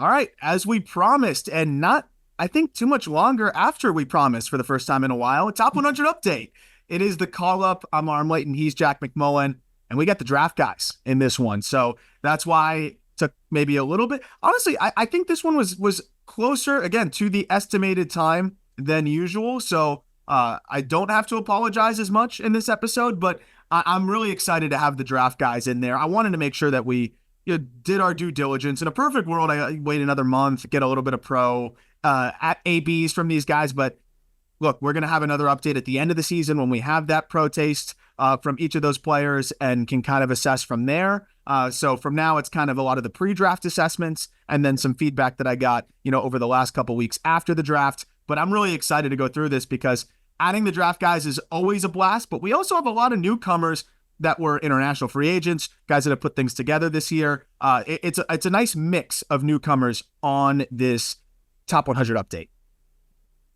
All right, as we promised, and not, I think, too much longer after we promised for the first time in a while, top 100 update. It is the call up. I'm Armlight, and he's Jack McMullen, and we got the draft guys in this one. So that's why it took maybe a little bit. Honestly, I think this one was closer, again, to the estimated time than usual. So I don't have to apologize as much in this episode, but I'm really excited to have the draft guys in there. I wanted to make sure that we did our due diligence. In a perfect world, I wait another month, get a little bit of pro at ABs from these guys. But look, we're going to have another update at the end of the season when we have that pro taste from each of those players and can kind of assess from there. So from now, it's kind of a lot of the pre-draft assessments and then some feedback that I got, over the last couple weeks after the draft. But I'm really excited to go through this because adding the draft guys is always a blast. But we also have a lot of newcomers that were international free agents, guys that have put things together this year. It's a nice mix of newcomers on this top 100 update.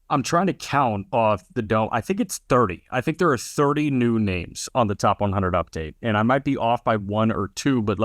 I'm trying to count off the dome. I think it's 30. I think there are 30 new names on the top 100 update. And I might be off by one or two, but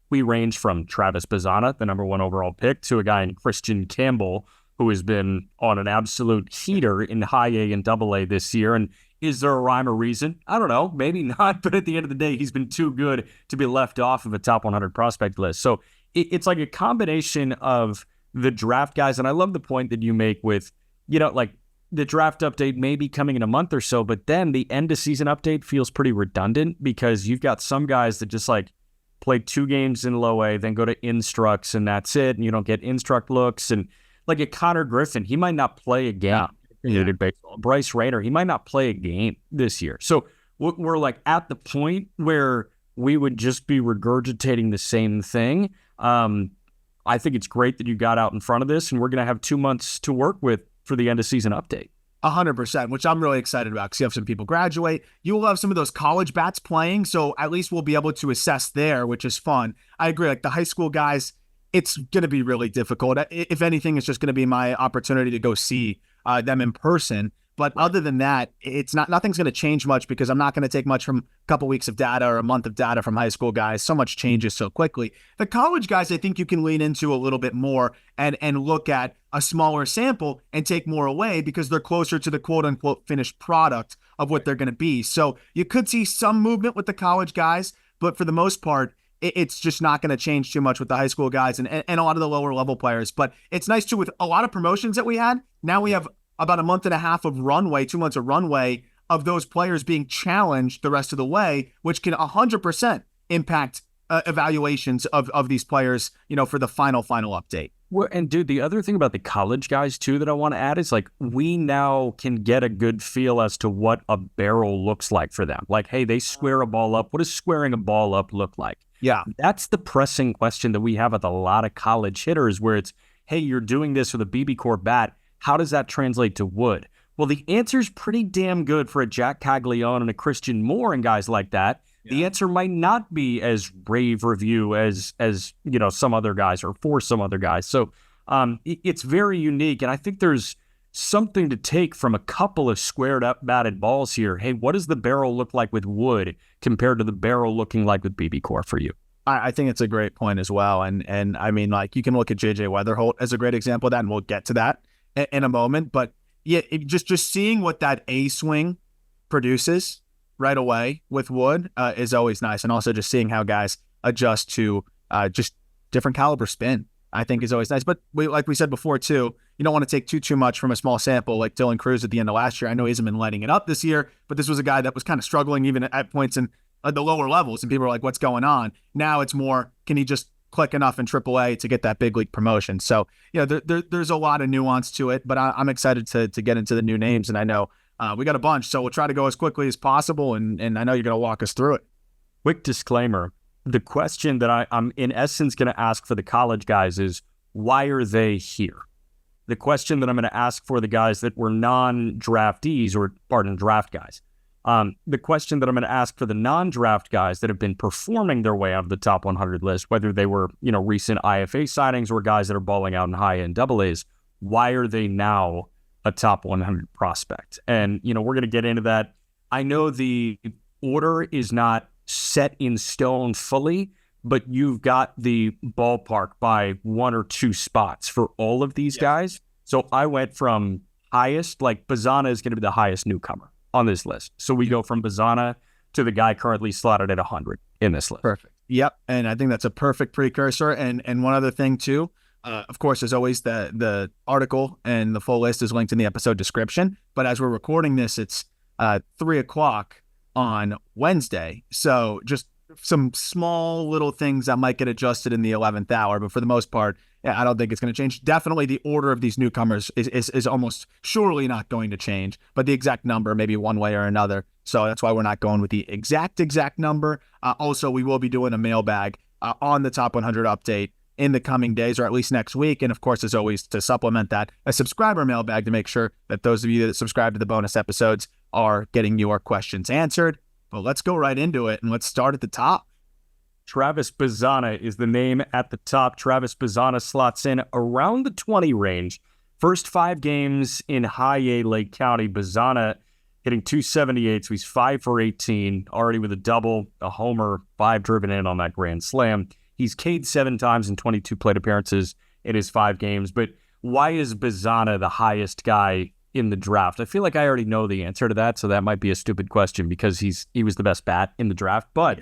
we range from Travis Bazzana, the number one overall pick, to a guy named Kristian Campbell, who has been on an absolute heater in high A and double A this year. And is there a rhyme or reason? I don't know. Maybe not. But at the end of the day, he's been too good to be left off of a top 100 prospect list. So it's like a combination of the draft guys. And I love the point that you make with, the draft update may be coming in a month or so, but then the end of season update feels pretty redundant because you've got some guys that just play 2 games in low A, then go to instructs and that's it. And you don't get instruct looks. And like a Connor Griffin, he might not play a game. Yeah. Baseball. Bryce Rayner, he might not play a game this year. So we're at the point where we would just be regurgitating the same thing. I think it's great that you got out in front of this, and we're going to have 2 months to work with for the end of season update. 100%, which I'm really excited about because you have some people graduate. You will have some of those college bats playing, so at least we'll be able to assess there, which is fun. I agree, the high school guys, it's going to be really difficult. If anything, it's just going to be my opportunity to go see them in person. But other than that, nothing's going to change much because I'm not going to take much from a couple weeks of data or a month of data from high school guys. So much changes so quickly. The college guys, I think you can lean into a little bit more and look at a smaller sample and take more away because they're closer to the quote unquote finished product of what they're going to be. So you could see some movement with the college guys, but for the most part, it's just not going to change too much with the high school guys and a lot of the lower level players. But it's nice too with a lot of promotions that we had. Now we have about a month and a half of runway, 2 months of runway of those players being challenged the rest of the way, which can 100% impact evaluations of these players, for the final update. Well, and dude, the other thing about the college guys too that I want to add is we now can get a good feel as to what a barrel looks like for them. Hey, they square a ball up. What does squaring a ball up look like? Yeah. That's the pressing question that we have with a lot of college hitters where it's, hey, you're doing this with a BB Core bat. How does that translate to wood? Well, the answer's pretty damn good for a Jac Caglianone and a Christian Moore and guys like that. Yeah. The answer might not be as rave review as some other guys or for some other guys. So it's very unique. And I think there's something to take from a couple of squared up batted balls here. Hey, what does the barrel look like with wood compared to the barrel looking like with BB Core for you? I think it's a great point as well. And I mean, you can look at JJ Wetherholt as a great example of that, and we'll get to that in a moment. But yeah, just seeing what that A swing produces right away with wood is always nice. And also just seeing how guys adjust to just different caliber spin, I think is always nice. But like we said before too, you don't want to take too much from a small sample like Dylan Cruz at the end of last year. I know he hasn't been lighting it up this year, but this was a guy that was kind of struggling even at points in the lower levels. And people are like, what's going on? Now it's more, can he just click enough in AAA to get that big league promotion? So, there's a lot of nuance to it, but I'm excited to get into the new names. And I know we got a bunch, so we'll try to go as quickly as possible. And I know you're going to walk us through it. Quick disclaimer. The question that I'm in essence going to ask for the college guys is, why are they here? The question that I'm going to ask for the guys that were non-draftees draft guys. The question that I'm going to ask for the non-draft guys that have been performing their way out of the top 100 list, whether they were, recent IFA signings or guys that are balling out in high-end double A's, why are they now a top 100 prospect? And, we're going to get into that. I know the order is not set in stone fully, but you've got the ballpark by 1 or 2 spots for all of these guys. So I went from highest, like Bazzana is going to be the highest newcomer on this list. So we go from Bazzana to the guy currently slotted at 100 in this list. Perfect. Yep. And I think that's a perfect precursor. And one other thing too, of course, as always, the article and the full list is linked in the episode description. But as we're recording this, it's 3:00 on Wednesday. So just some small little things that might get adjusted in the 11th hour. But for the most part, yeah, I don't think it's going to change. Definitely the order of these newcomers is almost surely not going to change. But the exact number, maybe one way or another. So that's why we're not going with the exact number. Also, we will be doing a mailbag on the Top 100 update in the coming days, or at least next week. And of course, as always, to supplement that, a subscriber mailbag to make sure that those of you that subscribe to the bonus episodes are getting your questions answered. But let's go right into it, and let's start at the top. Travis Bazzana is the name at the top. Travis Bazzana slots in around the 20 range. First 5 games in High A Lake County, Bazzana hitting .278, so he's 5 for 18, already with a double, a homer, 5 driven in on that grand slam. He's K'd 7 times in 22 plate appearances in his 5 games. But why is Bazzana the highest guy in the draft? I feel like I already know the answer to that, so that might be a stupid question because he was the best bat in the draft. But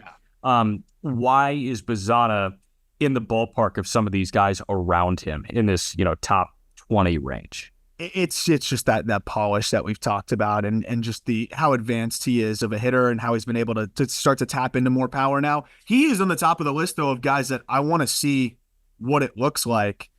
why is Bazzana in the ballpark of some of these guys around him in this, top 20 range? It's just that polish that we've talked about, and just how advanced he is of a hitter, and how he's been able to start to tap into more power now. He is on the top of the list, though, of guys that I want to see what it looks like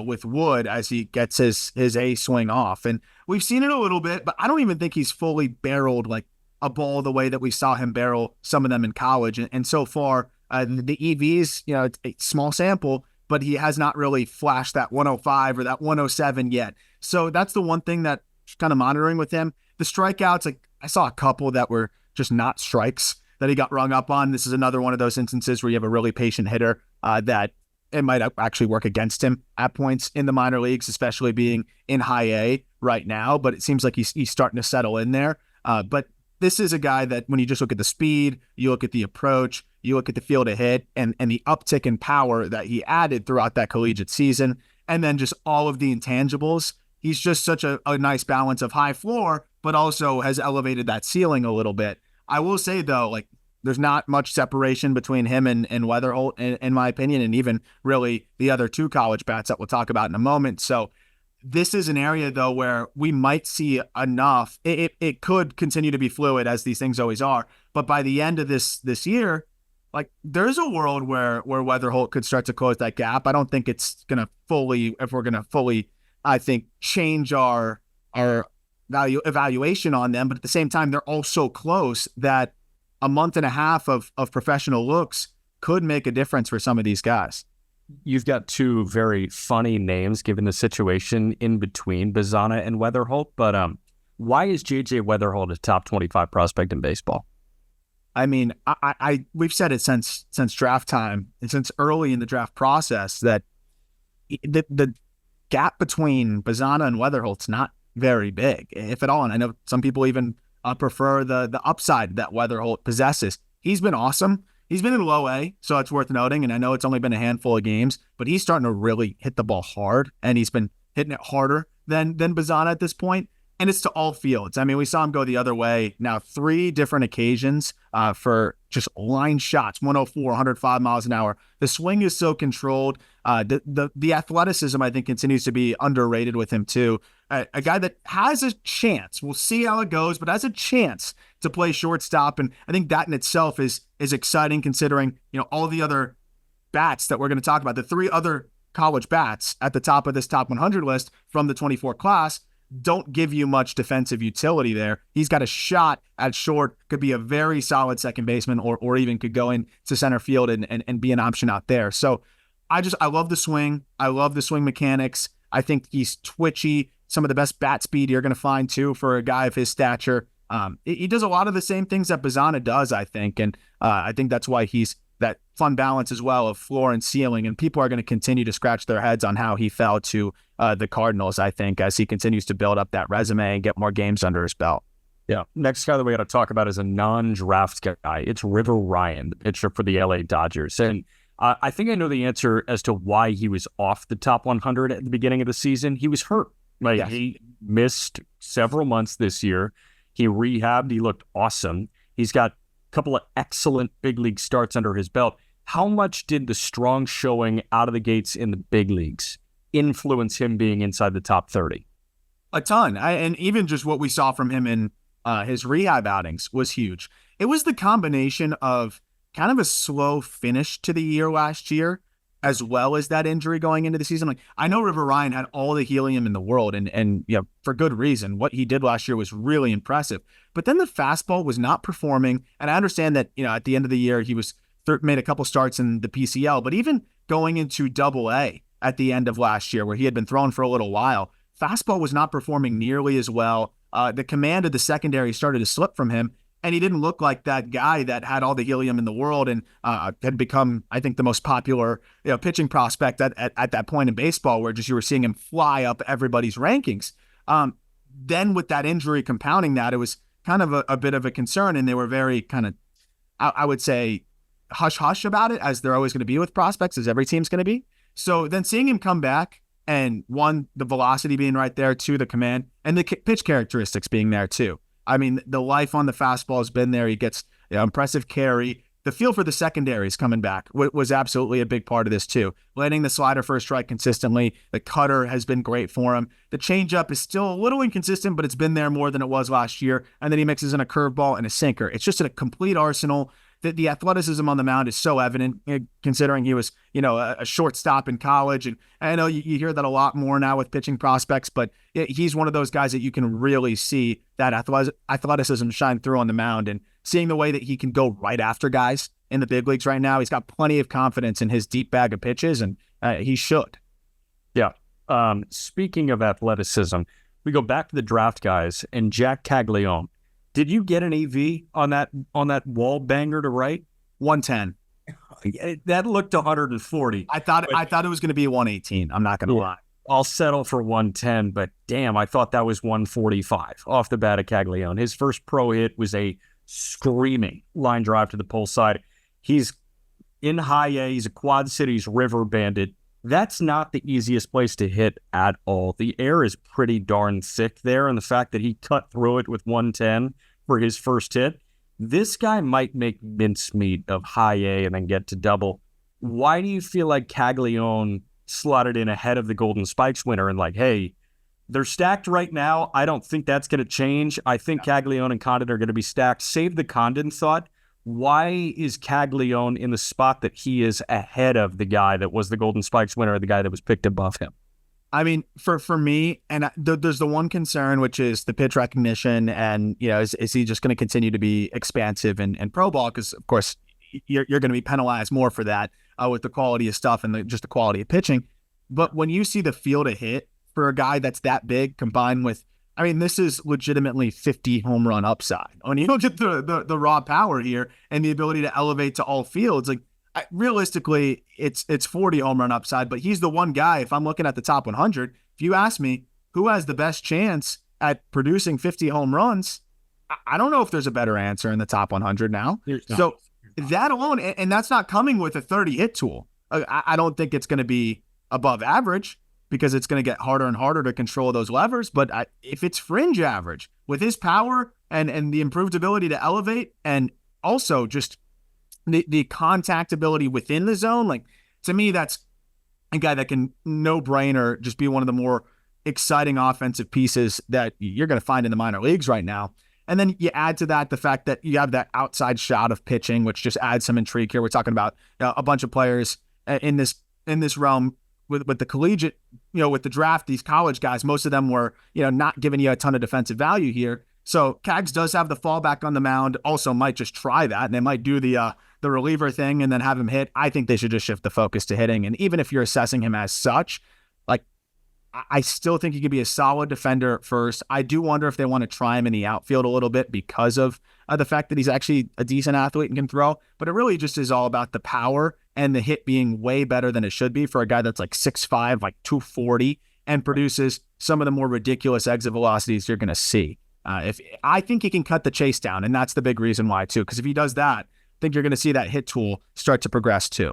with Wood as he gets his A swing off. And we've seen it a little bit, but I don't even think he's fully barreled like a ball the way that we saw him barrel some of them in college. And so far, the EVs, it's a small sample, but he has not really flashed that 105 or that 107 yet. So that's the one thing that kind of monitoring with him. The strikeouts, like I saw a couple that were just not strikes that he got rung up on. This is another one of those instances where you have a really patient hitter that it might actually work against him at points in the minor leagues, especially being in High A right now. But it seems like he's starting to settle in there. But this is a guy that when you just look at the speed, you look at the approach, you look at the field of hit, and the uptick in power that he added throughout that collegiate season, and then just all of the intangibles, he's just such a nice balance of high floor, but also has elevated that ceiling a little bit. I will say, though, like there's not much separation between him and Wetherholt, in my opinion, and even really the other 2 college bats that we'll talk about in a moment. So this is an area, though, where we might see enough. It could continue to be fluid, as these things always are. But by the end of this year, like there's a world where Wetherholt could start to close that gap. I don't think it's going to fully, if we're going to fully, I think, change our value evaluation on them. But at the same time, they're all so close that a month and a half of professional looks could make a difference for some of these guys. You've got 2 very funny names given the situation in between Bazzana and Wetherholt, but why is JJ Wetherholt a top 25 prospect in baseball? I mean, we've said it since draft time and since early in the draft process that the gap between Bazzana and Wetherholt's not very big, if at all. And I know some people even prefer the upside that Wetherholt possesses. He's been awesome. He's been in low A, so it's worth noting, and I know it's only been a handful of games, but he's starting to really hit the ball hard, and he's been hitting it harder than Bazzana at this point, and it's to all fields. I mean, we saw him go the other way now 3 different occasions for just line shots, 104, 105 miles an hour. The swing is so controlled. The athleticism, I think, continues to be underrated with him, too. A guy that has a chance. We'll see how it goes, but has a chance to play shortstop. And I think that in itself is exciting, considering, all the other bats that we're going to talk about. The 3 other college bats at the top of this top 100 list from the 24 class don't give you much defensive utility there. He's got a shot at short, could be a very solid second baseman, or even could go into center field and be an option out there. So I love the swing. I love the swing mechanics. I think he's twitchy. Some of the best bat speed you're going to find, too, for a guy of his stature. He does a lot of the same things that Bazzana does, I think. And I think that's why he's that fun balance as well of floor and ceiling. And people are going to continue to scratch their heads on how he fell to the Cardinals, I think, as he continues to build up that resume and get more games under his belt. Yeah. Next guy that we got to talk about is a non-draft guy. It's River Ryan, the pitcher for the LA Dodgers. And I think I know the answer as to why he was off the top 100 at the beginning of the season. He was hurt. Like, Yes. he missed several months this year. He rehabbed. He looked awesome. He's got a couple of excellent big league starts under his belt. How much did the strong showing out of the gates in the big leagues influence him being inside the top 30? A ton. And even just what we saw from him in his rehab outings was huge. It was the combination of kind of a slow finish to the year last year, as well as that injury going into the season. Like, I know River Ryan had all the helium in the world, and for good reason. What he did last year was really impressive. But then the fastball was not performing, and I understand that at the end of the year he was made a couple starts in the PCL, but even going into Double-A at the end of last year, where he had been thrown for a little while, fastball was not performing nearly as well. The command of the secondary started to slip from him, and he didn't look like that guy that had all the helium in the world and had become, I think, the most popular pitching prospect at that point in baseball, where just you were seeing him fly up everybody's rankings. Then with that injury compounding that, it was kind of a bit of a concern, and they were very kind of, I would say, hush-hush about it, as they're always going to be with prospects, as every team's going to be. So then seeing him come back, and one, the velocity being right there, two, the command, and the pitch characteristics being there too. I mean, the life on the fastball has been there. He gets impressive carry. The feel for the secondaries coming back was absolutely a big part of this too. Landing the slider for a strike consistently. The cutter has been great for him. The changeup is still a little inconsistent, but it's been there more than it was last year. And then he mixes in a curveball and a sinker. It's just a complete arsenal. The athleticism on the mound is so evident, considering he was, a shortstop in college. And I know you hear that a lot more now with pitching prospects, but he's one of those guys that you can really see that athleticism shine through on the mound. And seeing the way that he can go right after guys in the big leagues right now, he's got plenty of confidence in his deep bag of pitches, and he should. Yeah. Speaking of athleticism, we go back to the draft guys and Jac Caglianone. Did you get an AV on that wall banger to right? 110. That looked 140. I thought it was going to be 118. I'm not going to lie. I'll settle for 110, but damn, I thought that was 145 off the bat of Caglianone. His first pro hit was a screaming line drive to the pull side. He's in high A. He's a Quad Cities river bandit. That's not the easiest place to hit at all. The air is pretty darn thick there, and the fact that he cut through it with 110 for his first hit, this guy might make mincemeat of high A and then get to double. Why do you feel like Caglianone slotted in ahead of the Golden Spikes winner and like, hey, they're stacked right now. I don't think that's going to change. I think Caglianone and Condon are going to be stacked. Save the Condon thought. Why is Caglianone in the spot that he is ahead of the guy that was the Golden Spikes winner, or the guy that was picked above him? I mean, for me, and there's the one concern, which is the pitch recognition, and is he just going to continue to be expansive in pro ball? Because of course you're going to be penalized more for that with the quality of stuff and just the quality of pitching. But when you see the feel to hit for a guy that's that big, combined with, I mean, this is legitimately 50 home run upside. When you look at the raw power here and the ability to elevate to all fields, like realistically, it's 40 home run upside. But he's the one guy. If I'm looking at the top 100, if you ask me who has the best chance at producing 50 home runs, I don't know if there's a better answer in the top 100 now. So that alone, and that's not coming with a 30 hit tool. I don't think it's going to be above average, because it's going to get harder and harder to control those levers. But if it's fringe average with his power and the improved ability to elevate, and also just the contact ability within the zone, like, to me, that's a guy that can no brainer just be one of the more exciting offensive pieces that you're going to find in the minor leagues right now. And then you add to that the fact that you have that outside shot of pitching, which just adds some intrigue here. We're talking about a bunch of players in this realm with the collegiate, with the draft, these college guys, most of them were, not giving you a ton of defensive value here. So Cags does have the fallback on the mound, also might just try that, and they might do the reliever thing and then have him hit. I think they should just shift the focus to hitting. And even if you're assessing him as such, like, I still think he could be a solid defender at first. I do wonder if they want to try him in the outfield a little bit because of the fact that he's actually a decent athlete and can throw. But it really just is all about the power and the hit being way better than it should be for a guy that's like 6'5", like 240, and produces some of the more ridiculous exit velocities you're going to see. I think he can cut the chase down, and that's the big reason why too. Because if he does that, I think you're going to see that hit tool start to progress too.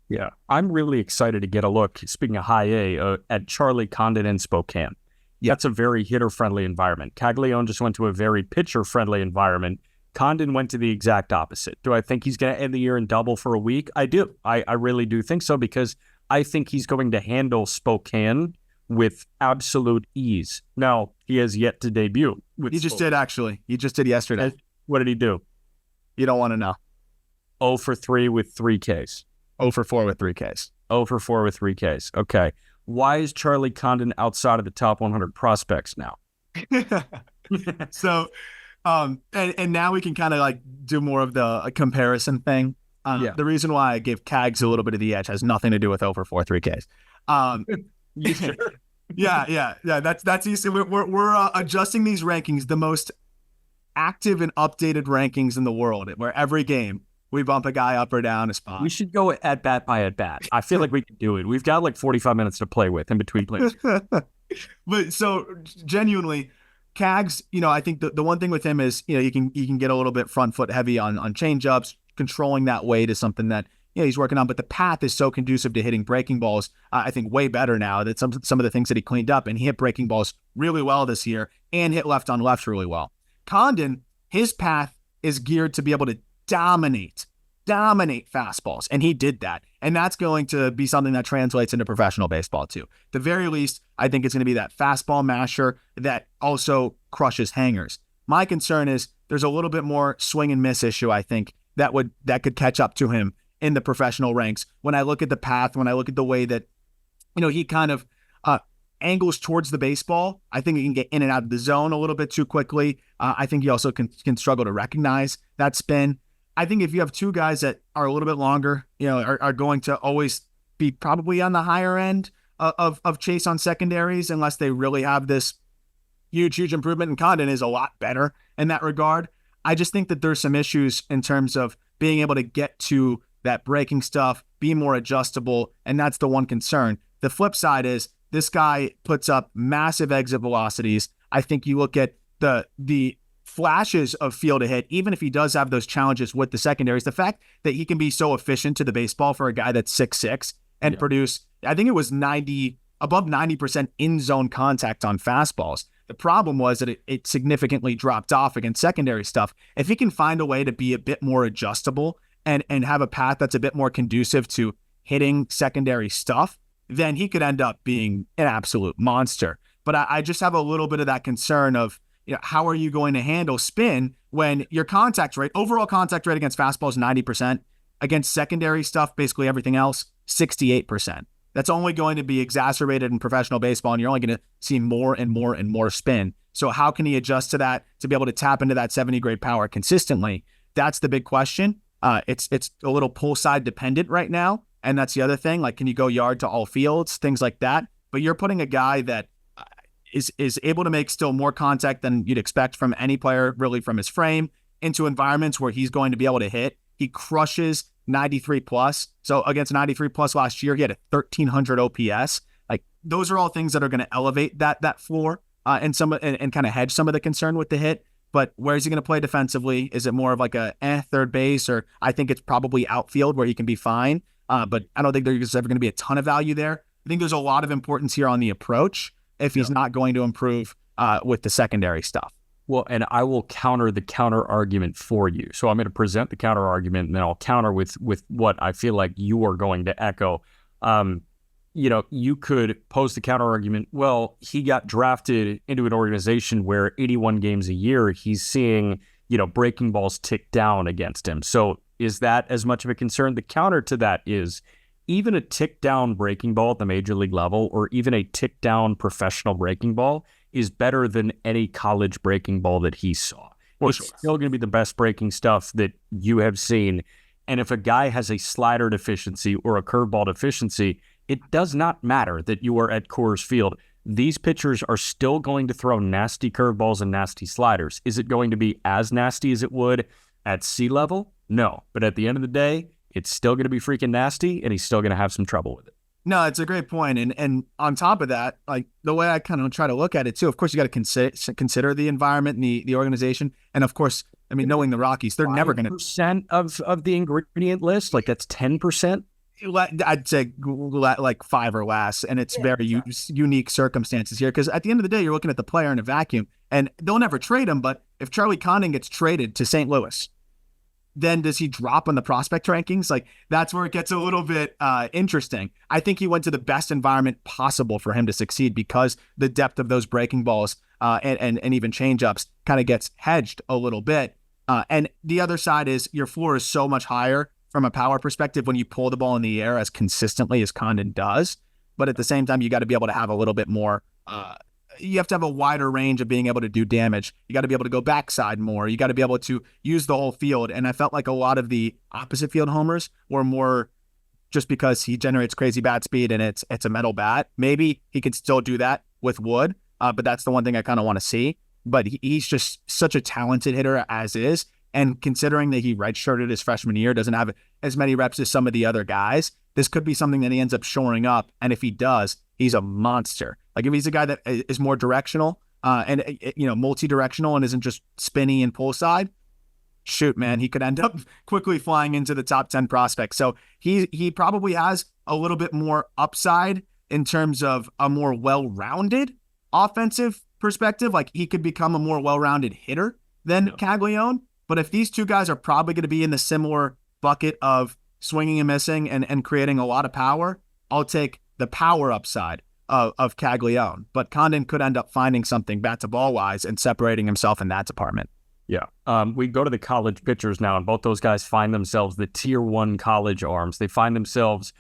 Yeah, I'm really excited to get a look, speaking of high A, at Charlie Condon in Spokane. Yeah. That's a very hitter-friendly environment. Caglianone just went to a very pitcher-friendly environment. Condon went to the exact opposite. Do I think he's going to end the year in double for a week? I do. I really do think so, because I think he's going to handle Spokane with absolute ease. Now, he has yet to debut. He just did, actually. He just did yesterday. What did he do? You don't want to know. 0 for 3 with 3 Ks. 0 for 4 with 3 Ks. 0 for 4 with 3 Ks. Okay. Why is Charlie Condon outside of the top 100 prospects now? So, and now we can kind of like do more of the comparison thing. The reason why I gave Cags a little bit of the edge has nothing to do with 0 for 4, 3 Ks. You sure? Yeah. That's easy. We're adjusting these rankings, the most active and updated rankings in the world, where every game we bump a guy up or down a spot. We should go at bat by at bat. I feel like we can do it. We've got like 45 minutes to play with in between plays. But so genuinely, Cags, I think the one thing with him is, you can get a little bit front foot heavy on change ups. Controlling that weight is something that he's working on, but the path is so conducive to hitting breaking balls. I think way better now that some of the things that he cleaned up, and he hit breaking balls really well this year and hit left on left really well. Condon, his path is geared to be able to dominate fastballs, and he did that, and that's going to be something that translates into professional baseball too. At the very least, I think it's going to be that fastball masher that also crushes hangers. My concern is there's a little bit more swing and miss issue, I think, that could catch up to him in the professional ranks. When I look at the path, when I look at the way that he kind of angles towards the baseball, I think he can get in and out of the zone a little bit too quickly. I think he also can struggle to recognize that spin. I think if you have two guys that are a little bit longer, are going to always be probably on the higher end of chase on secondaries, unless they really have this huge improvement. And Condon is a lot better in that regard. I just think that there's some issues in terms of being able to get to that breaking stuff, be more adjustable, and that's the one concern. The flip side is this guy puts up massive exit velocities. I think you look at the flashes of field to hit, even if he does have those challenges with the secondaries, the fact that he can be so efficient to the baseball for a guy that's 6'6" and produce, I think it was above 90% in-zone contact on fastballs. The problem was that it significantly dropped off against secondary stuff. If he can find a way to be a bit more adjustable and have a path that's a bit more conducive to hitting secondary stuff, then he could end up being an absolute monster. But I just have a little bit of that concern of, how are you going to handle spin when your contact rate, overall contact rate against fastballs, 90%, against secondary stuff, basically everything else, 68%. That's only going to be exacerbated in professional baseball, and you're only going to see more and more and more spin. So how can he adjust to that to be able to tap into that 70 grade power consistently? That's the big question. It's a little pull side dependent right now, and that's the other thing. Like, can you go yard to all fields, things like that? But you're putting a guy that is able to make still more contact than you'd expect from any player, really, from his frame, into environments where he's going to be able to hit. He crushes 93 plus. So against 93 plus last year, he had a 1300 OPS. Like, those are all things that are going to elevate that floor and kind of hedge some of the concern with the hit. But where is he going to play defensively? Is it more of like a third base, or I think it's probably outfield where he can be fine. But I don't think there's ever going to be a ton of value there. I think there's a lot of importance here on the approach if he's not going to improve with the secondary stuff. Well, and I will counter the counter argument for you. So I'm going to present the counter argument, and then I'll counter with what I feel like you are going to echo. You could pose the counter argument. Well, he got drafted into an organization where 81 games a year, he's seeing, breaking balls tick down against him. So is that as much of a concern? The counter to that is even a tick down breaking ball at the major league level, or even a tick down professional breaking ball, is better than any college breaking ball that he saw. It's still going to be the best breaking stuff that you have seen. And if a guy has a slider deficiency or a curveball deficiency, it does not matter that you are at Coors Field. These pitchers are still going to throw nasty curveballs and nasty sliders. Is it going to be as nasty as it would at sea level? No. But at the end of the day, it's still going to be freaking nasty, and he's still going to have some trouble with it. No, it's a great point. And on top of that, like, the way I kind of try to look at it too, of course, you got to consider the environment and the organization. And of course, I mean, knowing the Rockies, they're never going to... % of the ingredient list, like that's 10%. I'd say like 5 or less, and it's very unique circumstances here because at the end of the day, you're looking at the player in a vacuum, and they'll never trade him. But if Charlie Condon gets traded to St. Louis, then does he drop on the prospect rankings? Like that's where it gets a little bit interesting. I think he went to the best environment possible for him to succeed because the depth of those breaking balls and even changeups kind of gets hedged a little bit. And the other side is your floor is so much higher from a power perspective when you pull the ball in the air as consistently as Condon does. But at the same time, you got to be able to have a little bit more. You have to have a wider range of being able to do damage. You got to be able to go backside more. You got to be able to use the whole field. And I felt like a lot of the opposite field homers were more just because he generates crazy bat speed and it's a metal bat. Maybe he could still do that with wood, but that's the one thing I kind of want to see. But he's just such a talented hitter as is. And considering that he redshirted his freshman year, doesn't have as many reps as some of the other guys, this could be something that he ends up shoring up. And if he does, he's a monster. Like if he's a guy that is more directional and multi-directional and isn't just spinny and pull side, shoot, man, he could end up quickly flying into the top 10 prospects. So he probably has a little bit more upside in terms of a more well-rounded offensive perspective. Like he could become a more well-rounded hitter than Caglianone. But if these two guys are probably going to be in the similar bucket of swinging and missing and creating a lot of power, I'll take the power upside of Caglianone. But Condon could end up finding something bat to ball wise and separating himself in that department. Yeah. We go to the college pitchers now, and both those guys find themselves the tier 1 college arms. They find themselves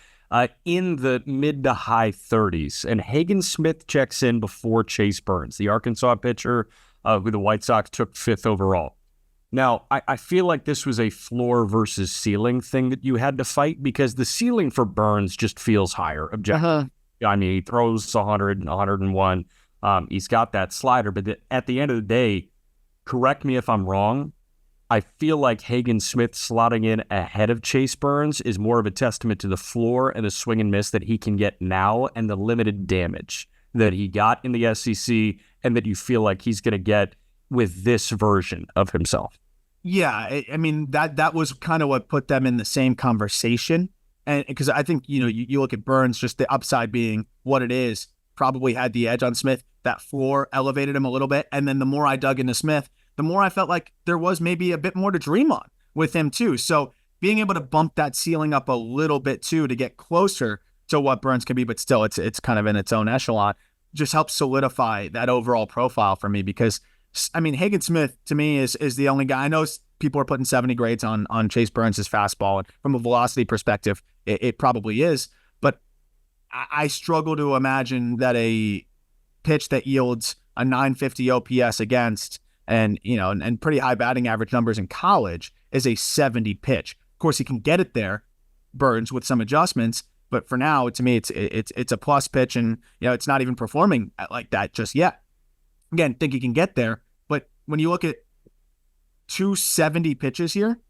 in the mid to high 30s. And Hagen Smith checks in before Chase Burns, the Arkansas pitcher who the White Sox took 5th overall. Now, I feel like this was a floor versus ceiling thing that you had to fight because the ceiling for Burns just feels higher objectively. I mean, he throws 100, 101. He's got that slider, but at the end of the day, correct me if I'm wrong, I feel like Hagen Smith slotting in ahead of Chase Burns is more of a testament to the floor and the swing and miss that he can get now and the limited damage that he got in the SEC and that you feel like he's going to get with this version of himself. Yeah, I mean, that was kind of what put them in the same conversation. And because I think, you look at Burns, just the upside being what it is, probably had the edge on Smith. That floor elevated him a little bit. And then the more I dug into Smith, the more I felt like there was maybe a bit more to dream on with him too. So being able to bump that ceiling up a little bit too to get closer to what Burns can be, but still it's kind of in its own echelon, just helps solidify that overall profile for me because I mean, Hagen Smith to me is the only guy. I know people are putting 70 grades on Chase Burns' fastball, and from a velocity perspective, it probably is. But I struggle to imagine that a pitch that yields a 950 OPS against and pretty high batting average numbers in college is a 70 pitch. Of course, he can get it there, Burns, with some adjustments. But for now, to me, it's a plus pitch, and it's not even performing like that just yet. Again, think he can get there. But when you look at 270 pitches here,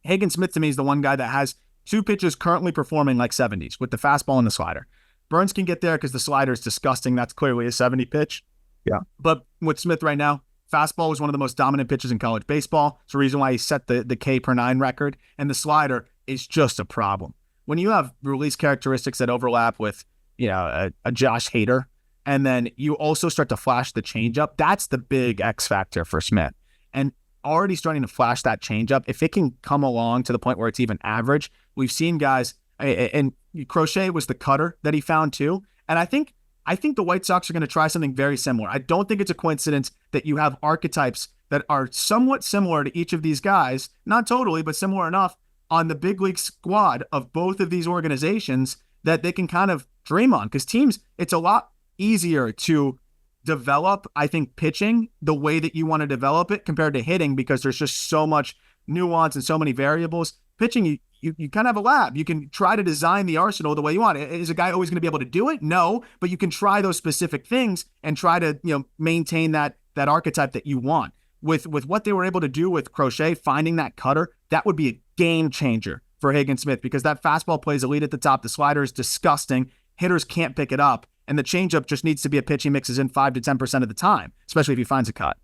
Hagen Smith to me is the one guy that has 2 pitches currently performing like 70s with the fastball and the slider. Burns can get there because the slider is disgusting. That's clearly a 70 pitch. Yeah. But with Smith right now, fastball was one of the most dominant pitches in college baseball. It's the reason why he set the K per 9 record. And the slider is just a problem. When you have release characteristics that overlap with, a Josh Hader, and then you also start to flash the changeup, that's the big X factor for Smith. And already starting to flash that changeup, if it can come along to the point where it's even average, we've seen guys, and Crochet was the cutter that he found too. And I think the White Sox are going to try something very similar. I don't think it's a coincidence that you have archetypes that are somewhat similar to each of these guys, not totally, but similar enough on the big league squad of both of these organizations that they can kind of dream on. Because teams, it's a lot easier to develop, I think, pitching the way that you want to develop it compared to hitting because there's just so much nuance and so many variables. Pitching, you kind of have a lab. You can try to design the arsenal the way you want. Is a guy always going to be able to do it? No, but you can try those specific things and try to maintain that archetype that you want. With what they were able to do with Crochet, finding that cutter, that would be a game changer for Hagen Smith because that fastball plays elite at the top. The slider is disgusting. Hitters can't pick it up. And the changeup just needs to be a pitch he mixes in 5 to 10% of the time, especially if he finds a cut.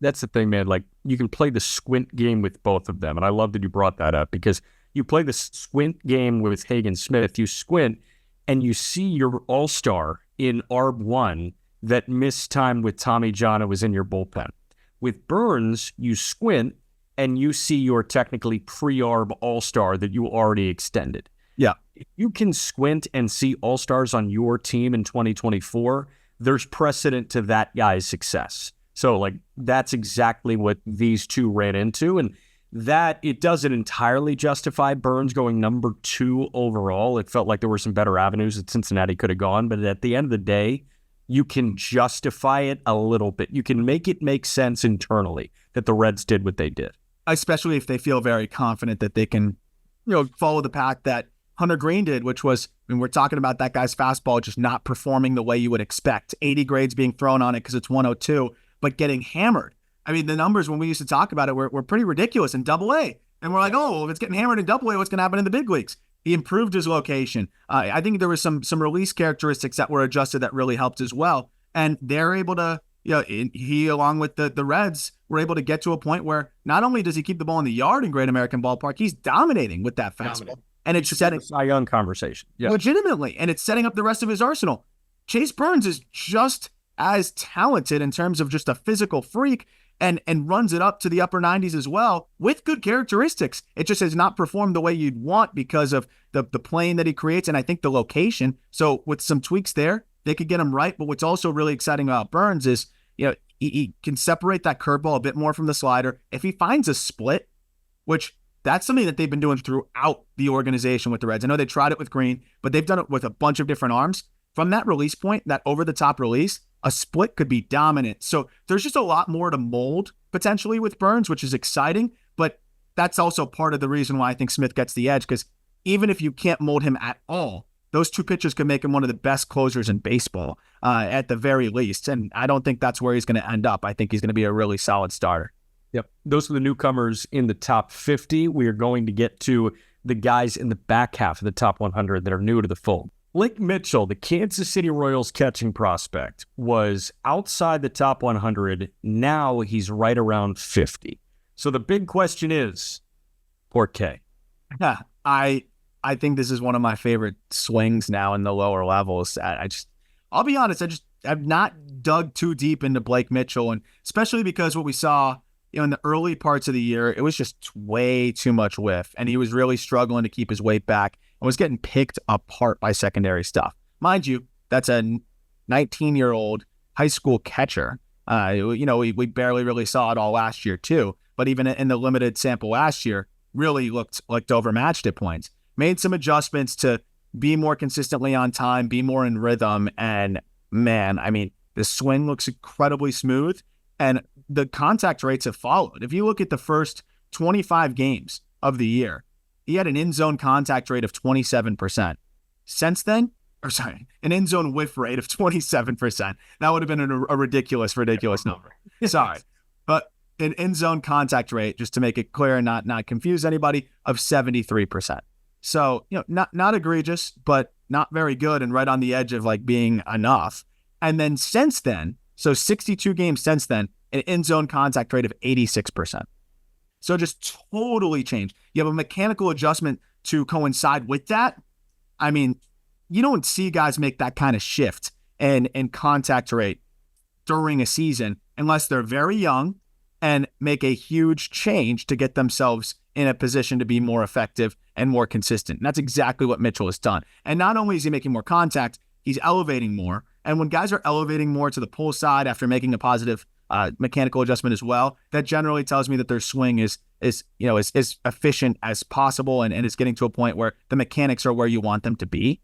That's the thing, man. Like, you can play the squint game with both of them. And I love that you brought that up because You play the squint game with Hagen Smith. You squint and you see your all-star in ARB1 that missed time with Tommy John and was in your bullpen. With Burns, you squint and you see your technically pre-ARB all-star that you already extended. Yeah. If you can squint and see all-stars on your team in 2024, there's precedent to that guy's success. So, like, that's exactly what these two ran into. And that, it doesn't entirely justify Burns going number 2 overall. It felt like there were some better avenues that Cincinnati could have gone. But at the end of the day, you can justify it a little bit. You can make it make sense internally that the Reds did what they did. Especially if they feel very confident that they can, follow the path that Hunter Green did, which was, when we're talking about that guy's fastball just not performing the way you would expect. 80 grades being thrown on it because it's 102, but getting hammered. I mean, the numbers when we used to talk about it were pretty ridiculous in Double-A. And we're like, oh, well, if it's getting hammered in Double-A, what's going to happen in the big leagues? He improved his location. I think there was some release characteristics that were adjusted that really helped as well. And they're able to, he along with the Reds were able to get to a point where not only does he keep the ball in the yard in Great American Ballpark, he's dominating with that fastball. And it's setting Cy Young conversation. Yeah. Legitimately. And it's setting up the rest of his arsenal. Chase Burns is just as talented in terms of just a physical freak and runs it up to the upper 90s as well with good characteristics. It just has not performed the way you'd want because of the plane that he creates and I think the location. So with some tweaks there, they could get him right. But what's also really exciting about Burns is, he can separate that curveball a bit more from the slider. If he finds a split, which that's something that they've been doing throughout the organization with the Reds. I know they tried it with Green, but they've done it with a bunch of different arms. From that release point, that over-the-top release, a split could be dominant. So there's just a lot more to mold potentially with Burns, which is exciting. But that's also part of the reason why I think Smith gets the edge, because even if you can't mold him at all, those two pitches could make him one of the best closers in baseball at the very least. And I don't think that's where he's going to end up. I think he's going to be a really solid starter. Yep. Those are the newcomers in the top 50. We are going to get to the guys in the back half of the top 100 that are new to the fold. Blake Mitchell, the Kansas City Royals catching prospect, was outside the top 100. Now he's right around 50. So the big question is, por qué? Yeah, I think this is one of my favorite swings now in the lower levels. I'll be honest, I've not dug too deep into Blake Mitchell, and especially because what we saw in the early parts of the year, it was just way too much whiff, and he was really struggling to keep his weight back and was getting picked apart by secondary stuff. Mind you, that's a 19-year-old high school catcher. We barely really saw it all last year too, but even in the limited sample last year, really looked overmatched at points. Made some adjustments to be more consistently on time, be more in rhythm, and man, I mean, the swing looks incredibly smooth, and the contact rates have followed. If you look at the first 25 games of the year, he had an in-zone contact rate of 27%. Since then, an in-zone whiff rate of 27%. That would have been a ridiculous number. Sorry. But an in-zone contact rate, just to make it clear and not confuse anybody, of 73%. So, not egregious, but not very good and right on the edge of being enough. And then since then, so 62 games since then, an in-zone contact rate of 86%. So just totally changed. You have a mechanical adjustment to coincide with that. I mean, you don't see guys make that kind of shift in contact rate during a season unless they're very young and make a huge change to get themselves in a position to be more effective and more consistent. And that's exactly what Mitchell has done. And not only is he making more contact, he's elevating more. And when guys are elevating more to the pull side after making a positive mechanical adjustment as well, that generally tells me that their swing is efficient as possible and is getting to a point where the mechanics are where you want them to be.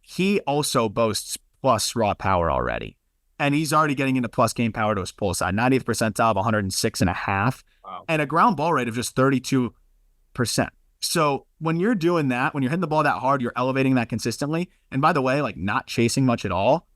He also boasts plus raw power already. And he's already getting into plus game power to his pull side, 90th percentile of 106.5, wow, and a ground ball rate of just 32%. So when you're doing that, when you're hitting the ball that hard, you're elevating that consistently. And by the way, not chasing much at all,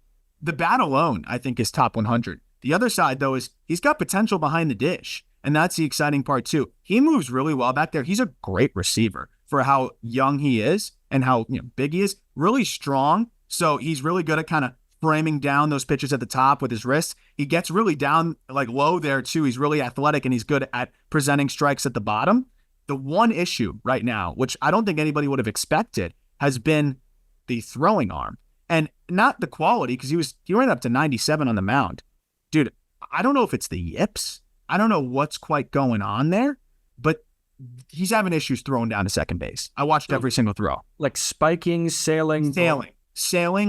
the bat alone, I think, is top 100. The other side, though, is he's got potential behind the dish. And that's the exciting part, too. He moves really well back there. He's a great receiver for how young he is and how big he is. Really strong. So he's really good at kind of framing down those pitches at the top with his wrists. He gets really down low there, too. He's really athletic and he's good at presenting strikes at the bottom. The one issue right now, which I don't think anybody would have expected, has been the throwing arm. And not the quality, because he ran up to 97 on the mound. Dude, I don't know if it's the yips. I don't know what's quite going on there, but he's having issues throwing down to second base. I watched every single throw. Like spiking, sailing,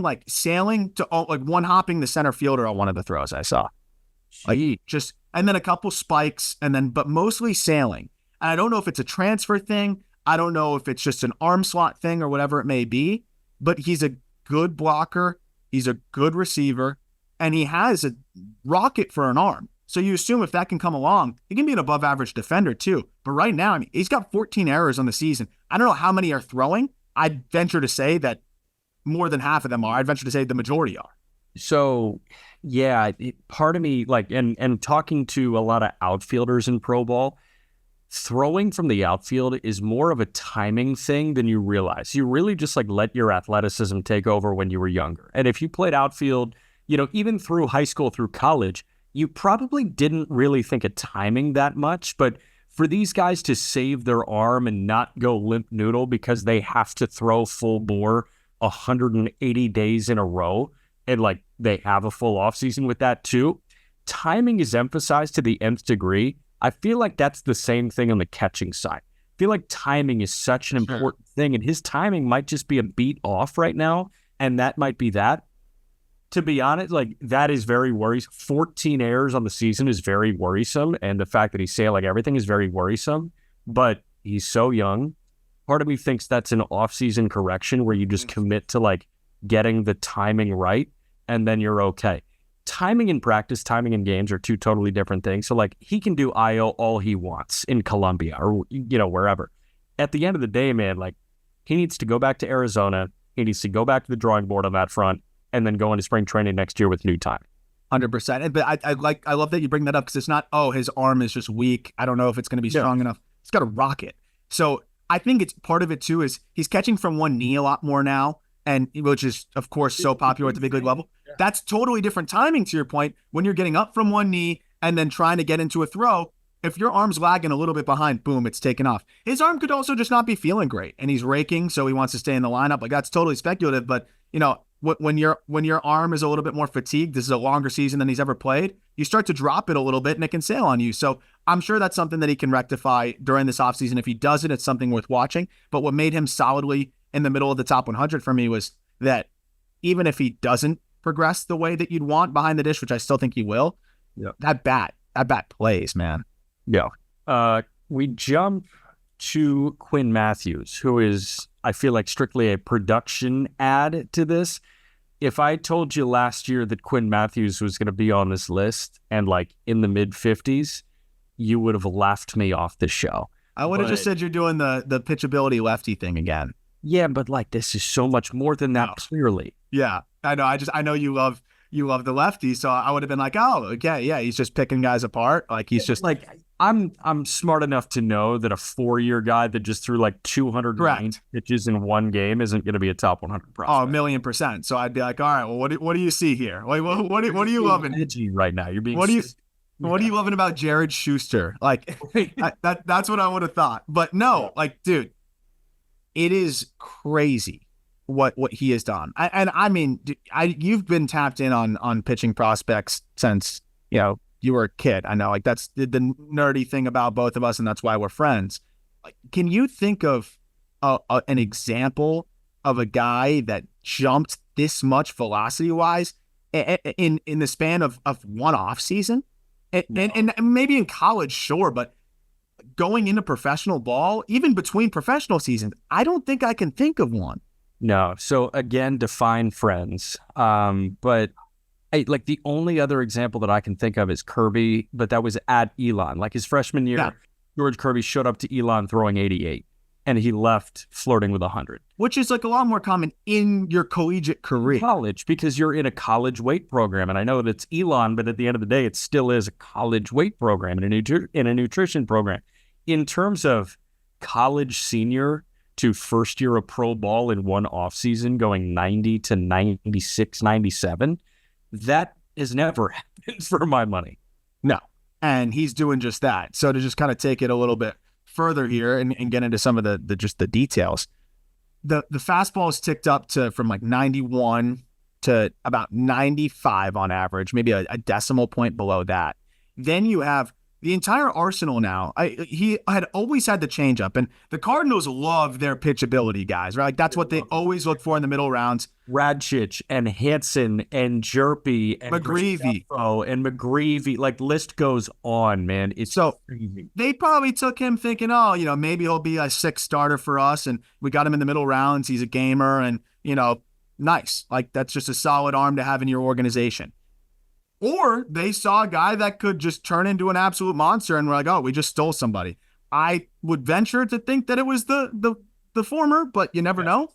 like sailing to like one hopping the center fielder on one of the throws I saw. Like just, and then a couple spikes, but mostly sailing. And I don't know if it's a transfer thing. I don't know if it's just an arm slot thing or whatever it may be, but he's a good blocker. He's a good receiver, and he has a rocket for an arm. So you assume if that can come along, he can be an above average defender too. But right now, I mean, he's got 14 errors on the season. I don't know how many are throwing. I'd venture to say that more than half of them are. I'd venture to say the majority are. So, yeah, part of me, like, and talking to a lot of outfielders in pro ball, throwing from the outfield is more of a timing thing than you realize. You really just like let your athleticism take over when you were younger. And if you played outfield, even through high school, through college, you probably didn't really think of timing that much. But for these guys to save their arm and not go limp noodle because they have to throw full bore 180 days in a row, and like they have a full offseason with that too, timing is emphasized to the nth degree. I feel like that's the same thing on the catching side. I feel like timing is such an important thing, and his timing might just be a beat off right now, and that might be that. To be honest, like that is very worrisome. 14 errors on the season is very worrisome, and the fact that he's sailing everything is very worrisome, but he's so young. Part of me thinks that's an off-season correction where you just commit to like getting the timing right, and then you're okay. Timing in practice, timing in games are two totally different things. So like he can do IO all he wants in Colombia or, wherever. At the end of the day, man, like he needs to go back to Arizona. He needs to go back to the drawing board on that front and then go into spring training next year with new timing. 100%. But I love that you bring that up because it's not, his arm is just weak. I don't know if it's going to be strong enough. He's got a rocket. So I think it's part of it too is he's catching from one knee a lot more now. And which is, of course, so popular at the big league level. Yeah. That's totally different timing, to your point, when you're getting up from one knee and then trying to get into a throw. If your arm's lagging a little bit behind, boom, it's taken off. His arm could also just not be feeling great, and he's raking, so he wants to stay in the lineup. Like, that's totally speculative, but, when your arm is a little bit more fatigued, this is a longer season than he's ever played, you start to drop it a little bit, and it can sail on you. So I'm sure that's something that he can rectify during this offseason. If he doesn't, it's something worth watching. But what made him solidly in the middle of the top 100 for me was that even if he doesn't progress the way that you'd want behind the dish, which I still think he will, that bat plays, man. Yeah. We jump to Quinn Mathews, who is, I feel like, strictly a production add to this. If I told you last year that Quinn Mathews was going to be on this list and like in the mid 50s, you would have laughed me off the show. I would have just said you're doing the pitchability lefty thing again. Yeah, but like this is so much more than that, clearly. Yeah, I know. I know you love the lefty, so I would have been like, oh, okay, yeah, he's just picking guys apart. Like he's just like I'm smart enough to know that a 4-year guy that just threw like 209 pitches in one game isn't going to be a top 100 prospect. Oh, 1,000,000%. So I'd be like, all right, well, what do you see here? Like, what are you loving? Edgy right now. You're being. What are you loving about Jared Schuster? Like that's what I would have thought. But no, like, dude. It is crazy what he has done. I mean, you've been tapped in on pitching prospects since, you were a kid. I know, like that's the nerdy thing about both of us, and that's why we're friends. Like, can you think of an example of a guy that jumped this much velocity-wise in the span of one off season? And maybe in college, sure, but going into professional ball, even between professional seasons, I don't think I can think of one. No. So again, define friends. But like the only other example that I can think of is Kirby, but that was at Elon. Like his freshman year, George Kirby showed up to Elon throwing 88, and he left flirting with 100. Which is like a lot more common in your collegiate career. College, because you're in a college weight program. And I know that it's Elon, but at the end of the day, it still is a college weight program and in a nutrition program. In terms of college senior to first year of pro ball in one offseason, going 90 to 96, 97, that has never happened for my money. No. And he's doing just that. So to just kind of take it a little bit further here and get into some of the just the details, the fastball is ticked up to from like 91 to about 95 on average, maybe a decimal point below that. Then you have the entire arsenal now. He had always had the changeup, and the Cardinals love their pitchability guys, right? Like that's what they always look for in the middle rounds. Radchich and Hansen and Jerpy and McGreevy. And McGreevy, like list goes on, man. It's so crazy. They probably took him thinking, oh, maybe he'll be a 6 starter for us, and we got him in the middle rounds. He's a gamer, and nice. Like that's just a solid arm to have in your organization. Or they saw a guy that could just turn into an absolute monster, and we're like, oh, we just stole somebody. I would venture to think that it was the former, but you never know.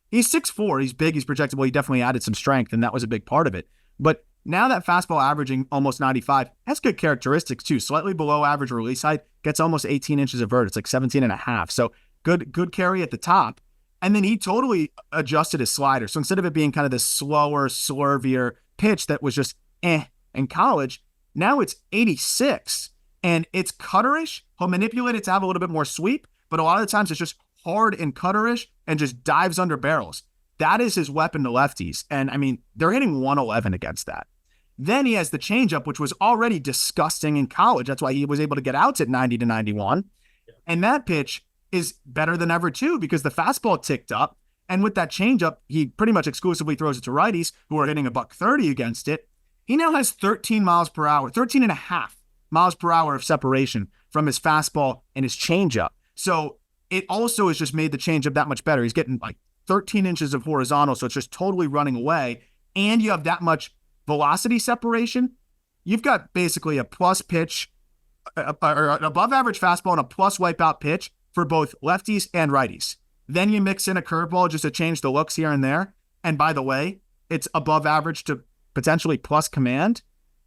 He's 6'4", he's big, he's projectable, he definitely added some strength, and that was a big part of it. But now that fastball averaging almost 95 has good characteristics too. Slightly below average release height, gets almost 18 inches of vert. It's like 17 and a half. So good carry at the top. And then he totally adjusted his slider. So instead of it being kind of this slower, slurvier pitch that was just in college, now it's 86 and it's cutterish. He'll manipulate it to have a little bit more sweep, but a lot of the times it's just hard and cutterish and just dives under barrels. That is his weapon to lefties. And I mean, they're hitting 111 against that. Then he has the changeup, which was already disgusting in college. That's why he was able to get outs at 90 to 91. And that pitch is better than ever too, because the fastball ticked up. And with that changeup, he pretty much exclusively throws it to righties who are hitting a $130 against it. He now has 13 miles per hour, 13 and a half miles per hour of separation from his fastball and his changeup. So it also has just made the changeup that much better. He's getting like 13 inches of horizontal, so it's just totally running away. And you have that much velocity separation. You've got basically a plus pitch, or an above average fastball and a plus wipeout pitch for both lefties and righties. Then you mix in a curveball just to change the looks here and there. And by the way, it's above average to potentially plus command.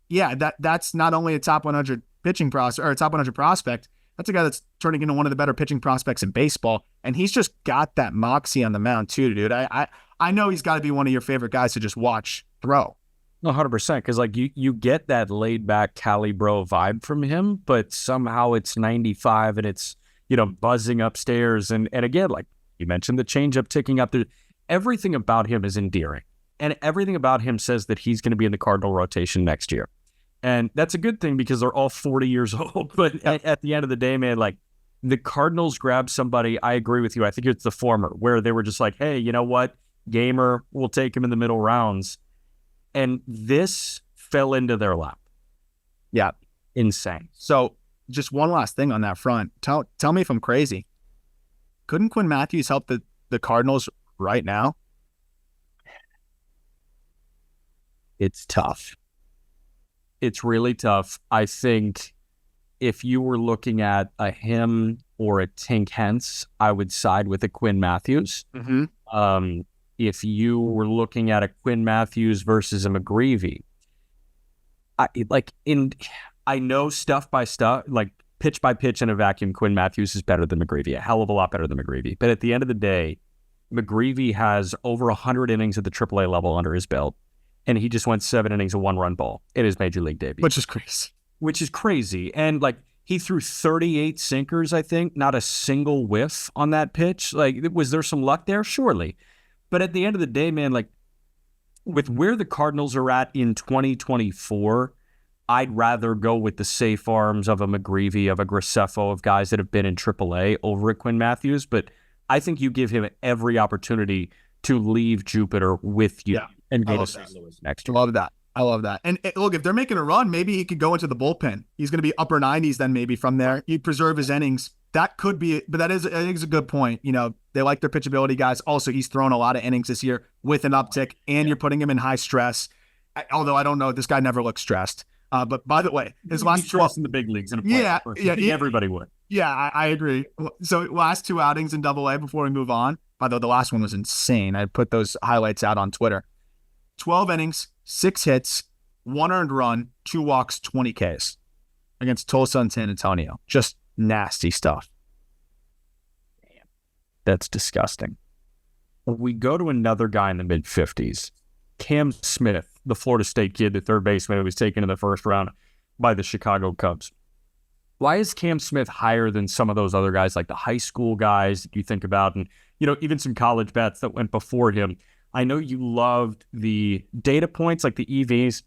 Yeah, that's not only a top 100 pitching prospect or a top 100 prospect. That's a guy that's turning into one of the better pitching prospects in baseball, and he's just got that moxie on the mound too, dude. I know he's got to be one of your favorite guys to just watch throw. 100%, because like you get that laid back Cali bro vibe from him, but somehow it's 95 and it's buzzing upstairs, and again, like you mentioned, the changeup ticking up there. Everything about him is endearing. And everything about him says that he's going to be in the Cardinal rotation next year. And that's a good thing because they're all 40 years old. But at the end of the day, man, like the Cardinals grabbed somebody, I agree with you. I think it's the former, where they were just like, hey, you know what? Gamer, we'll take him in the middle rounds. And this fell into their lap. Yeah. Insane. So just one last thing on that front. Tell me if I'm crazy. Couldn't Quinn Mathews help the Cardinals right now? It's tough. It's really tough. I think if you were looking at a him or a Tink Hence, I would side with a Quinn Mathews. Mm-hmm. If you were looking at a Quinn Mathews versus a McGreevy, I know stuff by stuff, like pitch by pitch in a vacuum, Quinn Mathews is better than McGreevy, a hell of a lot better than McGreevy. But at the end of the day, McGreevy has over 100 innings at the AAA level under his belt. And he just went 7 innings of 1-run ball in his major league debut. Which is crazy. And like he threw 38 sinkers, I think, not a single whiff on that pitch. Like, was there some luck there? Surely. But at the end of the day, man, like with where the Cardinals are at in 2024, I'd rather go with the safe arms of a McGreevy, of a Graceffo, of guys that have been in AAA over at Quinn Mathews. But I think you give him every opportunity to leave Jupiter with you. Yeah. And go to St. Louis next year. I love that. And look, if they're making a run, maybe he could go into the bullpen. He's going to be upper 90s then maybe from there. You preserve his innings. That could be, but I think it's a good point. They like their pitchability guys. Also, he's thrown a lot of innings this year with an uptick, and you're putting him in high stress. Although I don't know, this guy never looks stressed. But by the way, his last 12 in the big leagues in a playoff. Everybody would. Yeah, I agree. So last 2 outings in Double A before we move on. By the way, the last one was insane. I put those highlights out on Twitter. 12 innings, 6 hits, 1 earned run, 2 walks, 20 Ks against Tulsa and San Antonio. Just nasty stuff. Damn. That's disgusting. We go to another guy in the mid-50s. Cam Smith, the Florida State kid, the third baseman who was taken in the first round by the Chicago Cubs. Why is Cam Smith higher than some of those other guys, like the high school guys that you think about, and even some college bets that went before him? I know you loved the data points, like the EVs,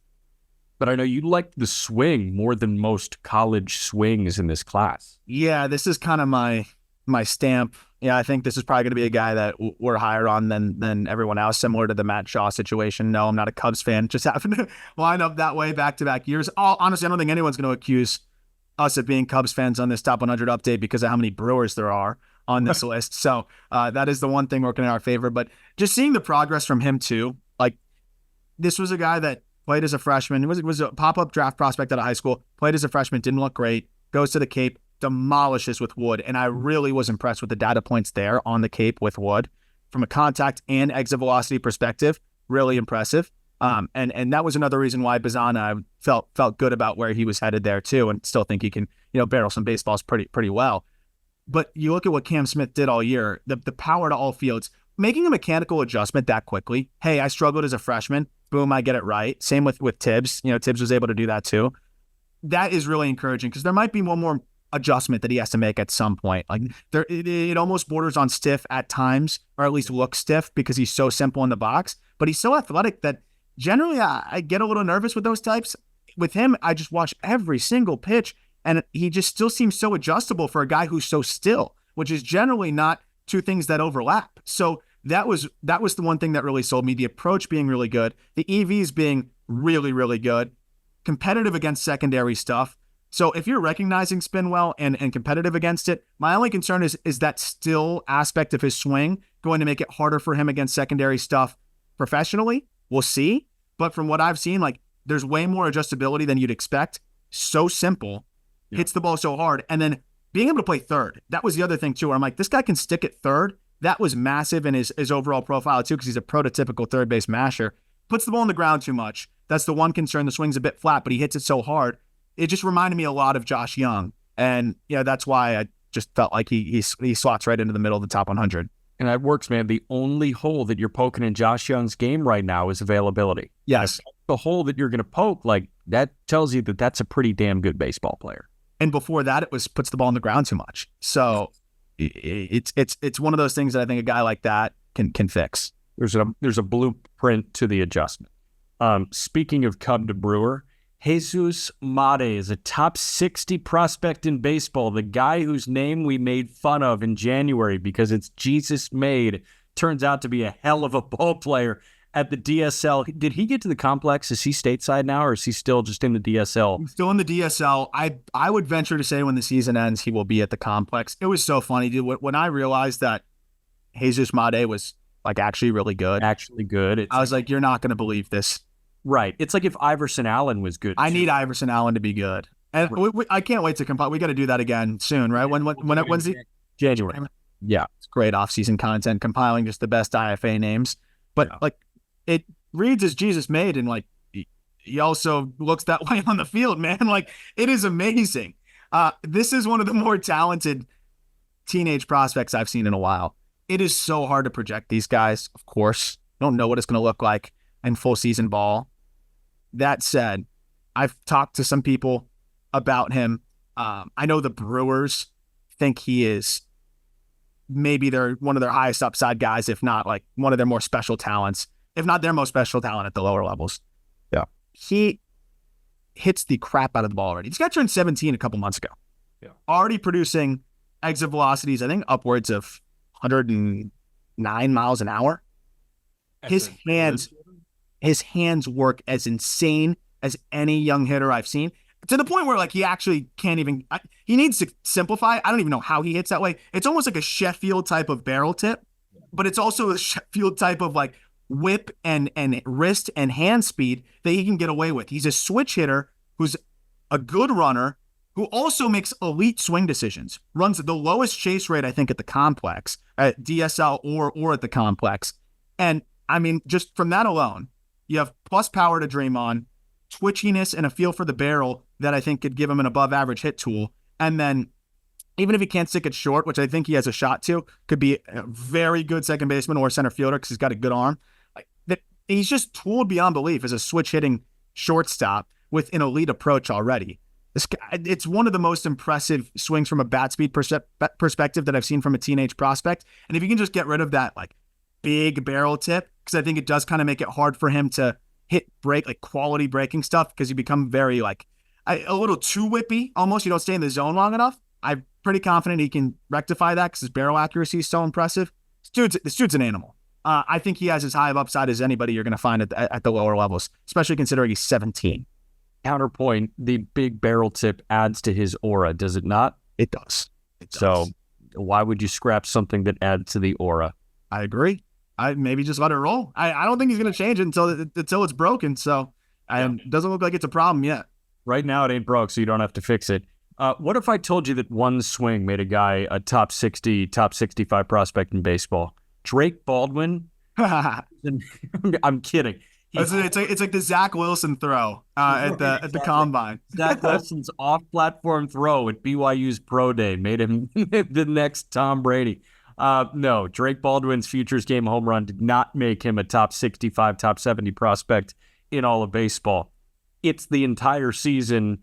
but I know you liked the swing more than most college swings in this class. Yeah, this is kind of my stamp. Yeah, I think this is probably going to be a guy that we're higher on than everyone else, similar to the Matt Shaw situation. No, I'm not a Cubs fan. Just happened to line up that way back-to-back years. Honestly, I don't think anyone's going to accuse us of being Cubs fans on this top 100 update because of how many Brewers there are on this list. So that is the one thing working in our favor. But just seeing the progress from him too, like this was a guy that played as a freshman. He was a pop-up draft prospect out of high school, played as a freshman, didn't look great, goes to the Cape, demolishes with Wood. And I really was impressed with the data points there on the Cape with Wood. From a contact and exit velocity perspective, really impressive. And that was another reason why Bazzana felt good about where he was headed there too, and still think he can, barrel some baseballs pretty well. But you look at what Cam Smith did all year, the power to all fields, making a mechanical adjustment that quickly. Hey, I struggled as a freshman. Boom, I get it right. Same with Tibbs. Tibbs was able to do that too. That is really encouraging because there might be one more adjustment that he has to make at some point. Like it almost borders on stiff at times, or at least looks stiff because he's so simple in the box. But he's so athletic that generally I get a little nervous with those types. With him, I just watch every single pitch, and he just still seems so adjustable for a guy who's so still, which is generally not two things that overlap. So that was the one thing that really sold me. The approach being really good, the EVs being really, really good, competitive against secondary stuff. So if you're recognizing spin well and competitive against it, my only concern is that still aspect of his swing going to make it harder for him against secondary stuff professionally. We'll see. But from what I've seen, like there's way more adjustability than you'd expect. So simple, hits the ball so hard. And then being able to play third, that was the other thing too, where I'm like, this guy can stick at third. That was massive in his overall profile too, because he's a prototypical third base masher. Puts the ball on the ground too much. That's the one concern. The swing's a bit flat, but he hits it so hard. It just reminded me a lot of Josh Young. And that's why I just felt like he slots right into the middle of the top 100. And that works, man. The only hole that you're poking in Josh Young's game right now is availability. Yes. The hole that you're going to poke, like that tells you that that's a pretty damn good baseball player. And before that, it was puts the ball on the ground too much. So it's one of those things that I think a guy like that can fix. There's a blueprint to the adjustment. Speaking of Cub to Brewer, Jesus Mate is a top 60 prospect in baseball. The guy whose name we made fun of in January because it's Jesus made turns out to be a hell of a ball player at the DSL. Did he get to the complex? Is he stateside now, or is he still just in the DSL? He's still in the DSL. I would venture to say when the season ends, he will be at the complex. It was so funny, dude. When I realized that Jesus Mate was like actually really good. I was like, you're not going to believe this. Right. It's like if Iverson Allen was good. I need Iverson Allen to be good. And I can't wait to compile. We got to do that again soon, right? When's the January? Yeah. It's great off-season content, compiling just the best IFA names. But like it reads as Jesus made, and like he also looks that way on the field, man. Like it is amazing. This is one of the more talented teenage prospects I've seen in a while. It is so hard to project these guys, of course. Don't know what it's going to look like in full season ball. That said, I've talked to some people about him. I know the Brewers think he is maybe they're one of their highest upside guys, if not like one of their more special talents, if not their most special talent at the lower levels. Yeah. He hits the crap out of the ball already. He's got turned 17 a couple months ago. Yeah. Already producing exit velocities, I think upwards of 109 miles an hour. His hands work as insane as any young hitter I've seen, to the point where like he actually can't even, he needs to simplify. I don't even know how he hits that way. It's almost like a Sheffield type of barrel tip, but it's also a Sheffield type of like whip and wrist and hand speed that he can get away with. He's a switch hitter who's a good runner, who also makes elite swing decisions, runs the lowest chase rate, I think, at the complex, at DSL or at the complex. And I mean, just from that alone, you have plus power to dream on, twitchiness and a feel for the barrel that I think could give him an above average hit tool. And then even if he can't stick it short, which I think he has a shot to, could be a very good second baseman or center fielder because he's got a good arm. Like that, he's just tooled beyond belief as a switch hitting shortstop with an elite approach already. This guy, it's one of the most impressive swings from a bat speed perspective that I've seen from a teenage prospect. And if you can just get rid of that like big barrel tip, because I think it does kind of make it hard for him to hit break, like quality breaking stuff, because you become very like a little too whippy almost. You don't stay in the zone long enough. I'm pretty confident he can rectify that because his barrel accuracy is so impressive. This dude's an animal. I think he has as high of upside as anybody you're going to find at the lower levels, especially considering he's 17. Counterpoint, the big barrel tip adds to his aura, does it not? It does. So why would you scrap something that adds to the aura? I agree. I maybe just let it roll. I don't think he's going to change it until it's broken. So it doesn't look like it's a problem yet. Right now it ain't broke, so you don't have to fix it. What if I told you that one swing made a guy a top 60, top 65 prospect in baseball? Drake Baldwin? I'm kidding. It's like the Zach Wilson throw at the combine. Zach Wilson's off-platform throw at BYU's pro day made him the next Tom Brady. No, Drake Baldwin's Futures Game home run did not make him a top 65, top 70 prospect in all of baseball. It's the entire season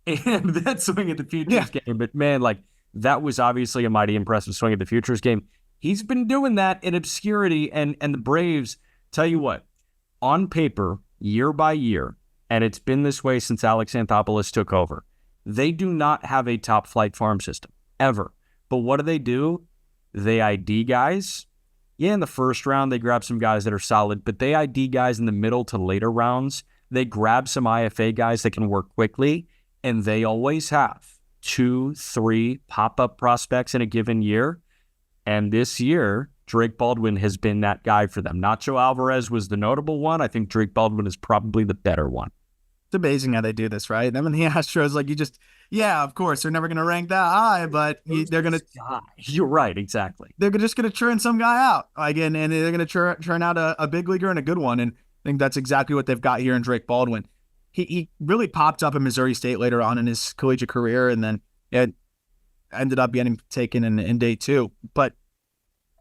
and that swing at the Futures Game. But man, like that was obviously a mighty impressive swing at the Futures Game. He's been doing that in obscurity, and the Braves, tell you what, on paper, year by year, and it's been this way since Alex Anthopoulos took over, they do not have a top flight farm system, ever. But what do? They ID guys. Yeah, in the first round, they grab some guys that are solid, but they ID guys in the middle to later rounds. They grab some IFA guys that can work quickly, and they always have 2, 3 pop-up prospects in a given year. And this year, Drake Baldwin has been that guy for them. Nacho Alvarez was the notable one. I think Drake Baldwin is probably the better one. It's amazing how they do this, right? Them and the Astros, like of course, they're never going to rank that high, but they're going to. You're right, exactly. They're just going to churn some guy out again, and they're going to churn out a big leaguer and a good one. And I think that's exactly what they've got here in Drake Baldwin. He really popped up in Missouri State later on in his collegiate career, and then it ended up getting taken in day 2. But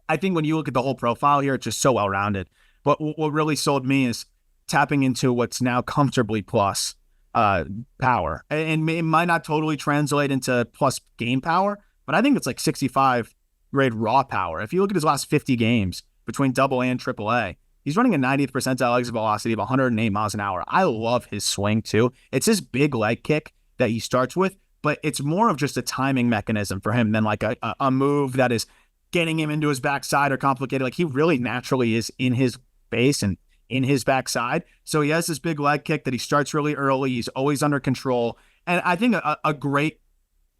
I think when you look at the whole profile here, it's just so well-rounded. But what really sold me is tapping into what's now comfortably plus power. And it might not totally translate into plus game power, but I think it's like 65 grade raw power. If you look at his last 50 games between AA and AAA, he's running a 90th percentile exit velocity of 108 miles an hour. I love his swing too. It's his big leg kick that he starts with, but it's more of just a timing mechanism for him than like a move that is getting him into his backside or complicated. Like he really naturally is in his base and in his backside. So he has this big leg kick that he starts really early. He's always under control. And I think a great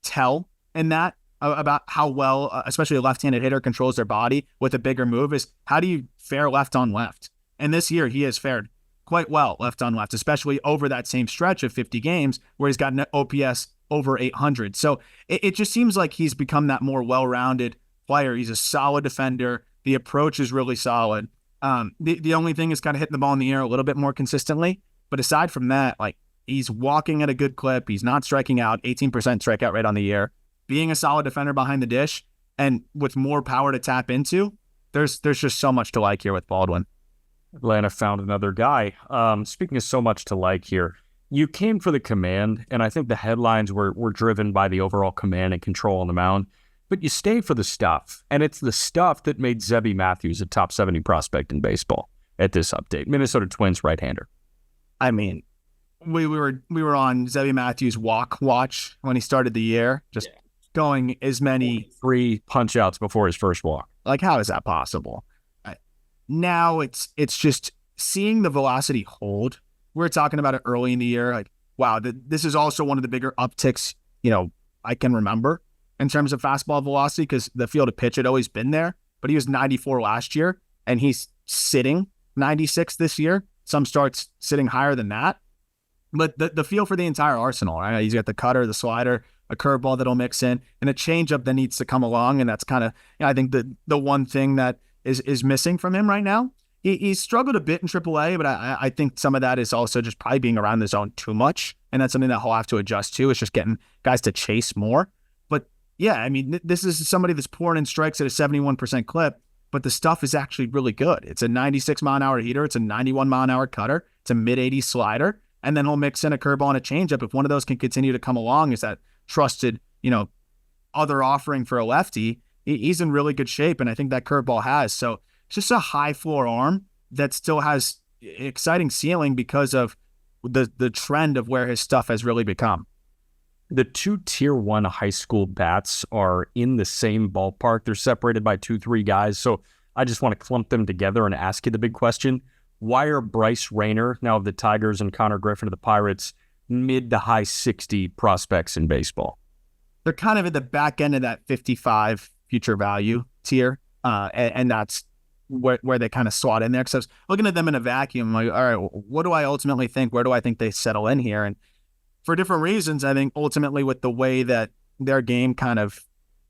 tell in that about how well, especially a left-handed hitter controls their body with a bigger move is how do you fare left on left? And this year he has fared quite well left on left, especially over that same stretch of 50 games where he's got an OPS over 800. So it just seems like he's become that more well-rounded player. He's a solid defender. The approach is really solid. The only thing is kind of hitting the ball in the air a little bit more consistently. But aside from that, like he's walking at a good clip. He's not striking out, 18% strikeout rate on the year. Being a solid defender behind the dish and with more power to tap into, there's just so much to like here with Baldwin. Atlanta found another guy. Speaking of so much to like here, you came for the command, and I think the headlines were driven by the overall command and control on the mound. But you stay for the stuff, and it's the stuff that made Zebby Matthews a top 70 prospect in baseball at this update. Minnesota Twins right-hander. I mean, we were on Zebby Matthews' walk watch when he started the year, just going as many 3 punch-outs before his first walk. Like, how is that possible? Now it's just seeing the velocity hold. We were talking about it early in the year. Like, wow, this is also one of the bigger upticks, I can remember in terms of fastball velocity, because the field of pitch had always been there, but he was 94 last year and he's sitting 96 this year. Some starts sitting higher than that, but the feel for the entire arsenal, right? He's got the cutter, the slider, a curveball that'll mix in, and a changeup that needs to come along. And that's kind of, I think the one thing that is missing from him right now. He's struggled a bit in AAA, but I think some of that is also just probably being around the zone too much. And that's something that he'll have to adjust to. It's just getting guys to chase more. But yeah, I mean, this is somebody that's pouring in strikes at a 71% clip, but the stuff is actually really good. It's a 96 mile an hour heater. It's a 91 mile an hour cutter. It's a mid 80s slider. and then he'll mix in a curveball and a changeup. If one of those can continue to come along as that trusted, other offering for a lefty, he's in really good shape, and I think that curveball has. So it's just a high floor arm that still has exciting ceiling because of the trend of where his stuff has really become. The two tier 1 high school bats are in the same ballpark. They're separated by 2-3 guys. So I just want to clump them together and ask you the big question. Why are Bryce Rayner, now of the Tigers, and Connor Griffin of the Pirates, mid to high 60 prospects in baseball? They're kind of at the back end of that 55 future value tier. And that's where they kind of slot in there. Because I was looking at them in a vacuum, like, all right, what do I ultimately think? Where do I think they settle in here? And for different reasons, I think ultimately with the way that their game kind of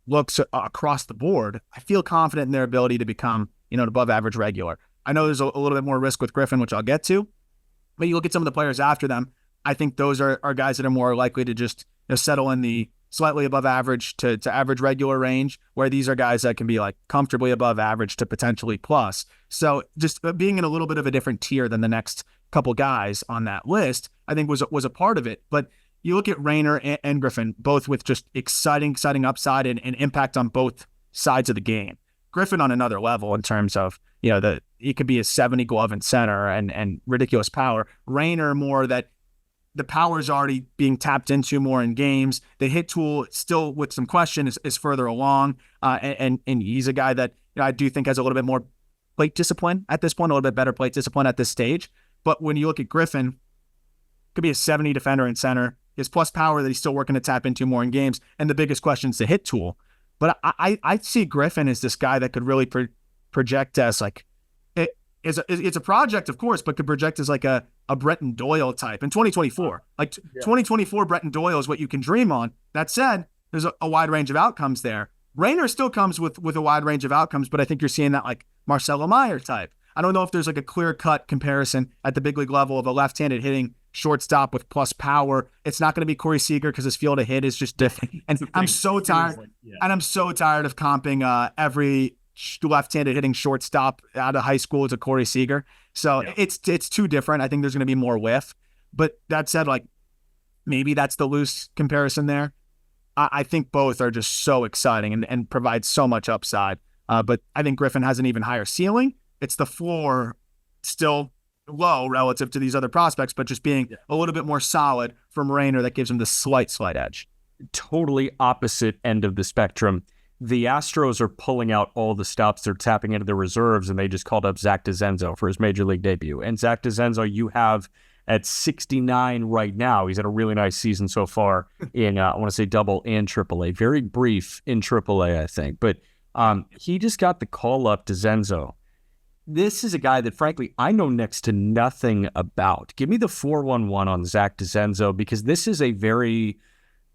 looks across the board, I feel confident in their ability to become, an above average regular. I know there's a little bit more risk with Griffin, which I'll get to, but you look at some of the players after them, I think those are guys that are more likely to just settle in the slightly above average to average regular range, where these are guys that can be like comfortably above average to potentially plus. So just being in a little bit of a different tier than the next couple guys on that list, I think was a part of it. But you look at Rayner and Griffin, both with just exciting upside and impact on both sides of the game. Griffin on another level in terms of, he could be a 70 glove in center and ridiculous power. Rayner more that the power is already being tapped into more in games. The hit tool still with some question is further along. And he's a guy that I do think has a little bit more plate discipline at this point, a little bit better plate discipline at this stage. But when you look at Griffin, could be a 70 defender in center. His plus power that he's still working to tap into more in games. And the biggest question is the hit tool. But I see Griffin as this guy that could really project as like, it's a project, of course, but could project as like a Bretton Doyle type in 2024. Like 2024 Bretton Doyle is what you can dream on. That said, there's a wide range of outcomes there. Rayner still comes with a wide range of outcomes, but I think you're seeing that like Marcelo Meyer type. I don't know if there's like a clear-cut comparison at the big league level of a left-handed hitting shortstop with plus power. It's not going to be Corey Seager because his field of hit is just different. And I'm so tired. And I'm so tired of comping every left-handed hitting shortstop out of high school to Corey Seager. So it's too different. I think there's going to be more whiff. But that said, like maybe that's the loose comparison there. I think both are just so exciting and provide so much upside. But I think Griffin has an even higher ceiling. It's the floor still low relative to these other prospects, but just being a little bit more solid from Rayner that gives him the slight edge. Totally opposite end of the spectrum. The Astros are pulling out all the stops. They're tapping into the reserves, and they just called up Zach Dezenzo for his major league debut. And Zach Dezenzo, you have at 69 right now. He's had a really nice season so far in, I want to say double and AAA. Very brief in AAA, I think. But he just got the call up, Dezenzo. This is a guy that, frankly, I know next to nothing about. Give me the 411 on Zach Dezenzo, because this is a very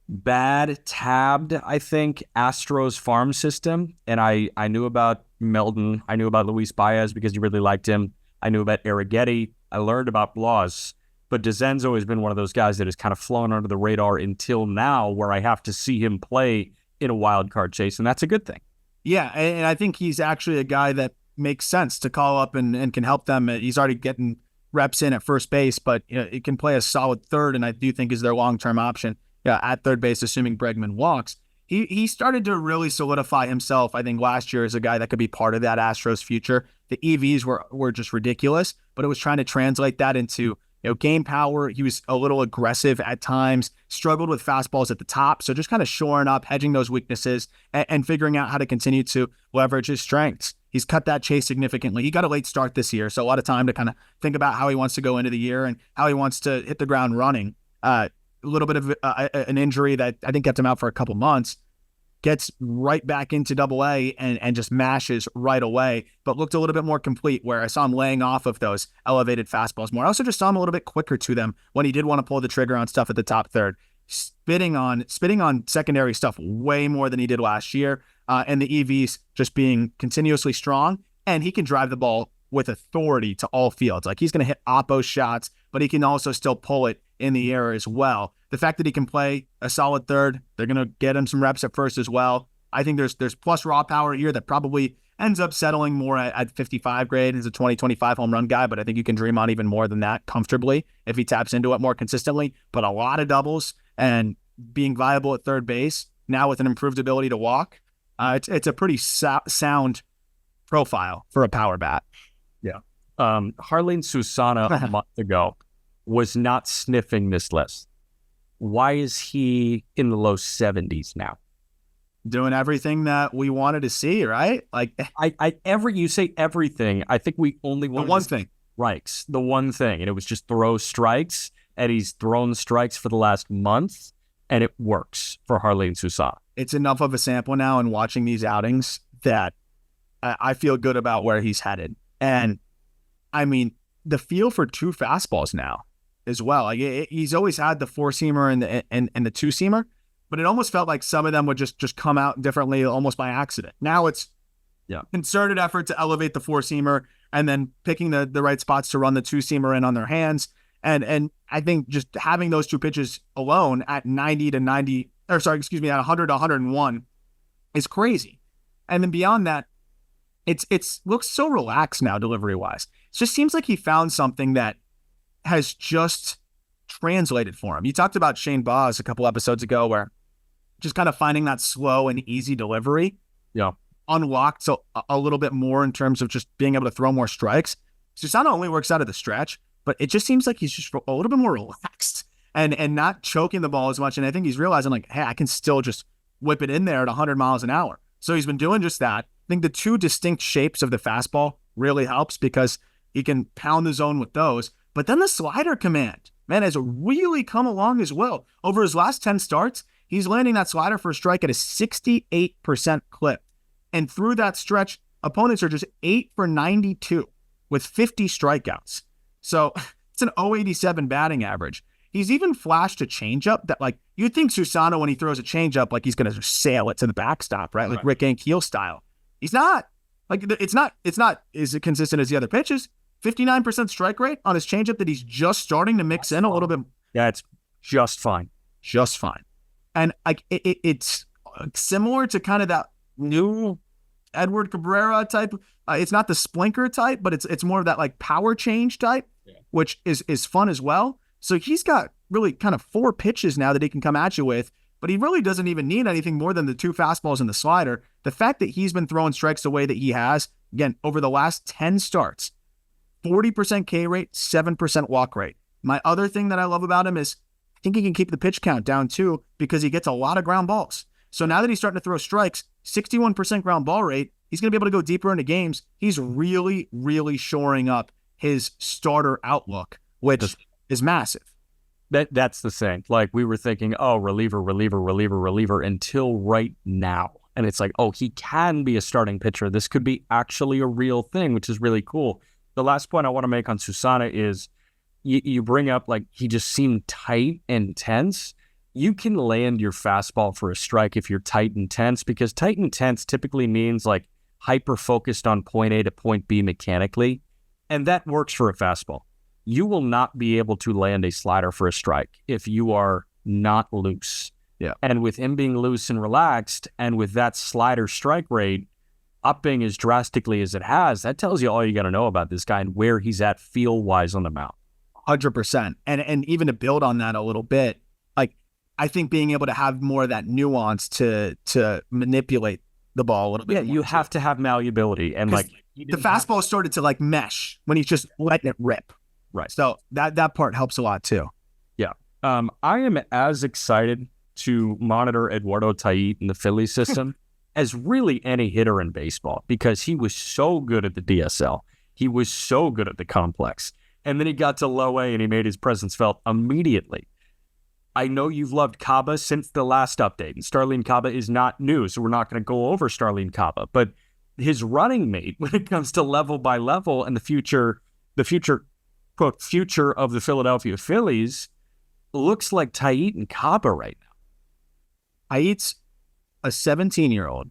bad tabbed, I think, Astros farm system. And I knew about Meldon. I knew about Luis Baez because you really liked him. I knew about Arrighetti. I learned about Blas. But Dezenzo has been one of those guys that has kind of flown under the radar until now, where I have to see him play in a wild card chase, and that's a good thing. Yeah, and I think he's actually a guy that makes sense to call up and can help them. He's already getting reps in at first base, but it can play a solid third, and I do think is their long-term option at third base, assuming Bregman walks. He started to really solidify himself, I think, last year as a guy that could be part of that Astros future. The EVs were just ridiculous, but it was trying to translate that into game power. He was a little aggressive at times, struggled with fastballs at the top. So just kind of shoring up, hedging those weaknesses, and figuring out how to continue to leverage his strengths. He's cut that chase significantly. He got a late start this year, so a lot of time to kind of think about how he wants to go into the year and how he wants to hit the ground running. A little bit of an injury that I think kept him out for a couple months. Gets right back into Double-A and just mashes right away, but looked a little bit more complete, where I saw him laying off of those elevated fastballs more. I also just saw him a little bit quicker to them when he did want to pull the trigger on stuff at the top third. Spitting on secondary stuff way more than he did last year, and the EVs just being continuously strong, and he can drive the ball with authority to all fields. Like, he's going to hit oppo shots, but he can also still pull it in the air as well. The fact that he can play a solid third, they're going to get him some reps at first as well. I think there's plus raw power here that probably ends up settling more at 55 grade as a 2025 home run guy, but I think you can dream on even more than that comfortably if he taps into it more consistently. But a lot of doubles and being viable at third base now with an improved ability to walk, it's a pretty sound profile for a power bat. Yeah. Jarlin Susana a month ago was not sniffing this list. Why is he in the low 70s now? Doing everything that we wanted to see, right? Like you say everything. I think we only wanted the one thing. Strikes, the one thing, and it was just throw strikes, and he's thrown strikes for the last month, and it works for Jarlin Susana. It's enough of a sample now in watching these outings that I feel good about where he's headed. And I mean, the feel for two fastballs now as well. Like he's always had the four-seamer and the two-seamer, but it almost felt like some of them would just come out differently almost by accident. Now it's concerted effort to elevate the four-seamer and then picking the right spots to run the two-seamer in on their hands. And I think just having those two pitches alone at 90 to 90, or sorry, excuse me, at 100 to 101 is crazy. And then beyond that, it's looks so relaxed now delivery-wise. It just seems like he found something that has just translated for him. You talked about Shane Baz a couple episodes ago where just kind of finding that slow and easy delivery unlocked a little bit more in terms of just being able to throw more strikes. Susana only works out of the stretch, but it just seems like he's just a little bit more relaxed and not choking the ball as much. And I think he's realizing like, hey, I can still just whip it in there at 100 miles an hour. So he's been doing just that. I think the two distinct shapes of the fastball really helps because he can pound the zone with those. But then the slider command, man, has really come along as well. Over his last 10 starts, he's landing that slider for a strike at a 68% clip. And through that stretch, opponents are just 8 for 92 with 50 strikeouts. So it's an 087 batting average. He's even flashed a changeup that, like, you'd think Susana, when he throws a changeup, like he's going to sail it to the backstop, right? Like Rick Ankiel style. He's not. Like, it's not as consistent as the other pitches. 59% strike rate on his changeup that he's just starting to mix in a little bit. Yeah, it's just fine. Just fine. And like it's similar to kind of that new Edward Cabrera type. It's not the splinker type, but it's more of that like power change type, which is fun as well. So he's got really kind of 4 pitches now that he can come at you with, but he really doesn't even need anything more than the 2 fastballs and the slider. The fact that he's been throwing strikes the way that he has, again, over the last 10 starts, 40% K rate, 7% walk rate. My other thing that I love about him is I think he can keep the pitch count down too because he gets a lot of ground balls. So now that he's starting to throw strikes, 61% ground ball rate, he's going to be able to go deeper into games. He's really, really shoring up his starter outlook, which is massive. That's the thing. Like, we were thinking, oh, reliever until right now. And it's like, oh, he can be a starting pitcher. This could be actually a real thing, which is really cool. The last point I want to make on Susana is you bring up, like, he just seemed tight and tense. You can land your fastball for a strike if you're tight and tense, because tight and tense typically means like hyper-focused on point A to point B mechanically, and that works for a fastball. You will not be able to land a slider for a strike if you are not loose. Yeah. And with him being loose and relaxed, and with that slider strike rate upping as drastically as it has, that tells you all you got to know about this guy and where he's at feel-wise on the mound. 100%. And even to build on that a little bit, like, I think being able to have more of that nuance to manipulate the ball a little bit. Yeah, you have to have malleability. And like the fastball started to like mesh when he's just letting it rip. Right. So that part helps a lot too. Yeah. I am as excited to monitor Eduardo Tait in the Phillies system as really any hitter in baseball, because he was so good at the DSL. He was so good at the complex. And then he got to low A and he made his presence felt immediately. I know you've loved Caba since the last update, and Starlin Caba is not new, so we're not going to go over Starlin Caba, but his running mate when it comes to level by level and the future, quote, future of the Philadelphia Phillies looks like Tait and Caba right now. Tait's a 17-year-old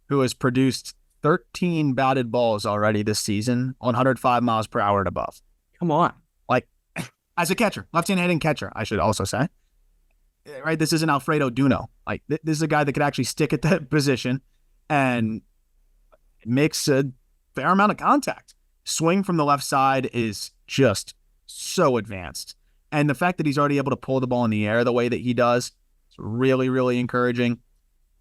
who has produced 13 batted balls already this season on 105 miles per hour and above. Come on. Like, as a catcher, left-handed hitting catcher, I should also say. Right, this isn't Alfredo Duno. Like, this is a guy that could actually stick at that position, and makes a fair amount of contact. Swing from the left side is just so advanced. And the fact that he's already able to pull the ball in the air the way that he does is really, really encouraging.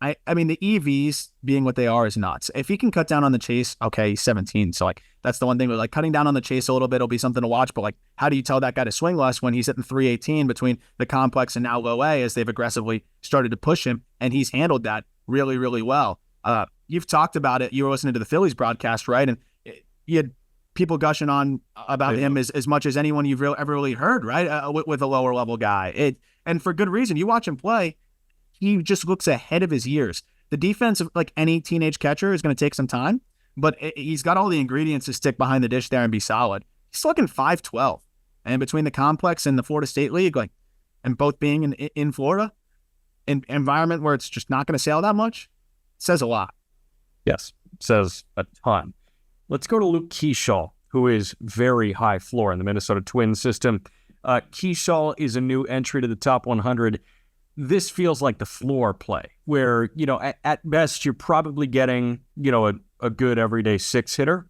I mean, the EVs being what they are is nuts. If he can cut down on the chase, okay, he's 17. So, like, that's the one thing. But, like, cutting down on the chase a little bit will be something to watch. But, like, how do you tell that guy to swing less when he's hitting 318 between the complex and now low A as they've aggressively started to push him? And he's handled that really, really well. You've talked about it. You were listening to the Phillies broadcast, right? And you had people gushing on about him as much as anyone you've ever really heard, right? With a lower level guy. And for good reason. You watch him play, he just looks ahead of his years. The defense of like any teenage catcher is going to take some time, but he's got all the ingredients to stick behind the dish there and be solid. He's looking 5'12", and between the complex and the Florida State League, like, and both being in Florida, an environment where it's just not going to sail that much, says a lot. Yes, says a ton. Let's go to Luke Keaschall, who is very high floor in the Minnesota Twins system. Keaschall is a new entry to the top 100. This feels like the floor play where, at best, you're probably getting, a good everyday six hitter,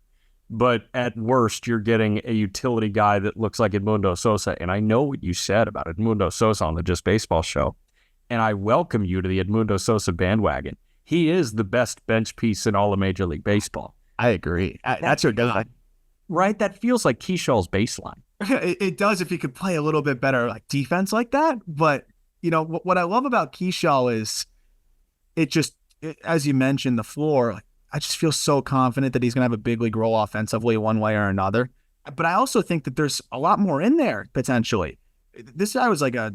but at worst, you're getting a utility guy that looks like Edmundo Sosa. And I know what you said about Edmundo Sosa on the Just Baseball show, and I welcome you to the Edmundo Sosa bandwagon. He is the best bench piece in all of Major League Baseball. I agree. That's your guy. Right? That feels like Keaschall's baseline. It does if he could play a little bit better like defense like that, but what I love about Keaschall is as you mentioned, the floor, like, I just feel so confident that he's going to have a big league role offensively one way or another. But I also think that there's a lot more in there potentially. This guy was like a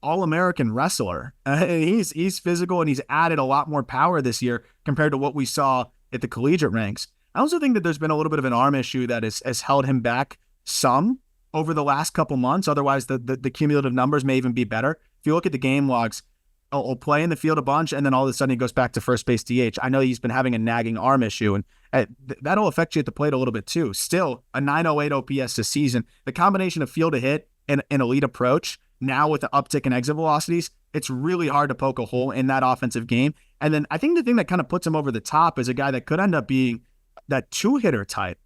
all-American wrestler. He's physical and he's added a lot more power this year compared to what we saw at the collegiate ranks. I also think that there's been a little bit of an arm issue that has held him back some over the last couple months. Otherwise, the cumulative numbers may even be better. If you look at the game logs, he'll play in the field a bunch, and then all of a sudden he goes back to first base DH. I know he's been having a nagging arm issue, and that'll affect you at the plate a little bit too. Still, a 908 OPS this season. The combination of field to hit and an elite approach, now with the uptick in exit velocities, it's really hard to poke a hole in that offensive game. And then I think the thing that kind of puts him over the top as a guy that could end up being that two-hitter type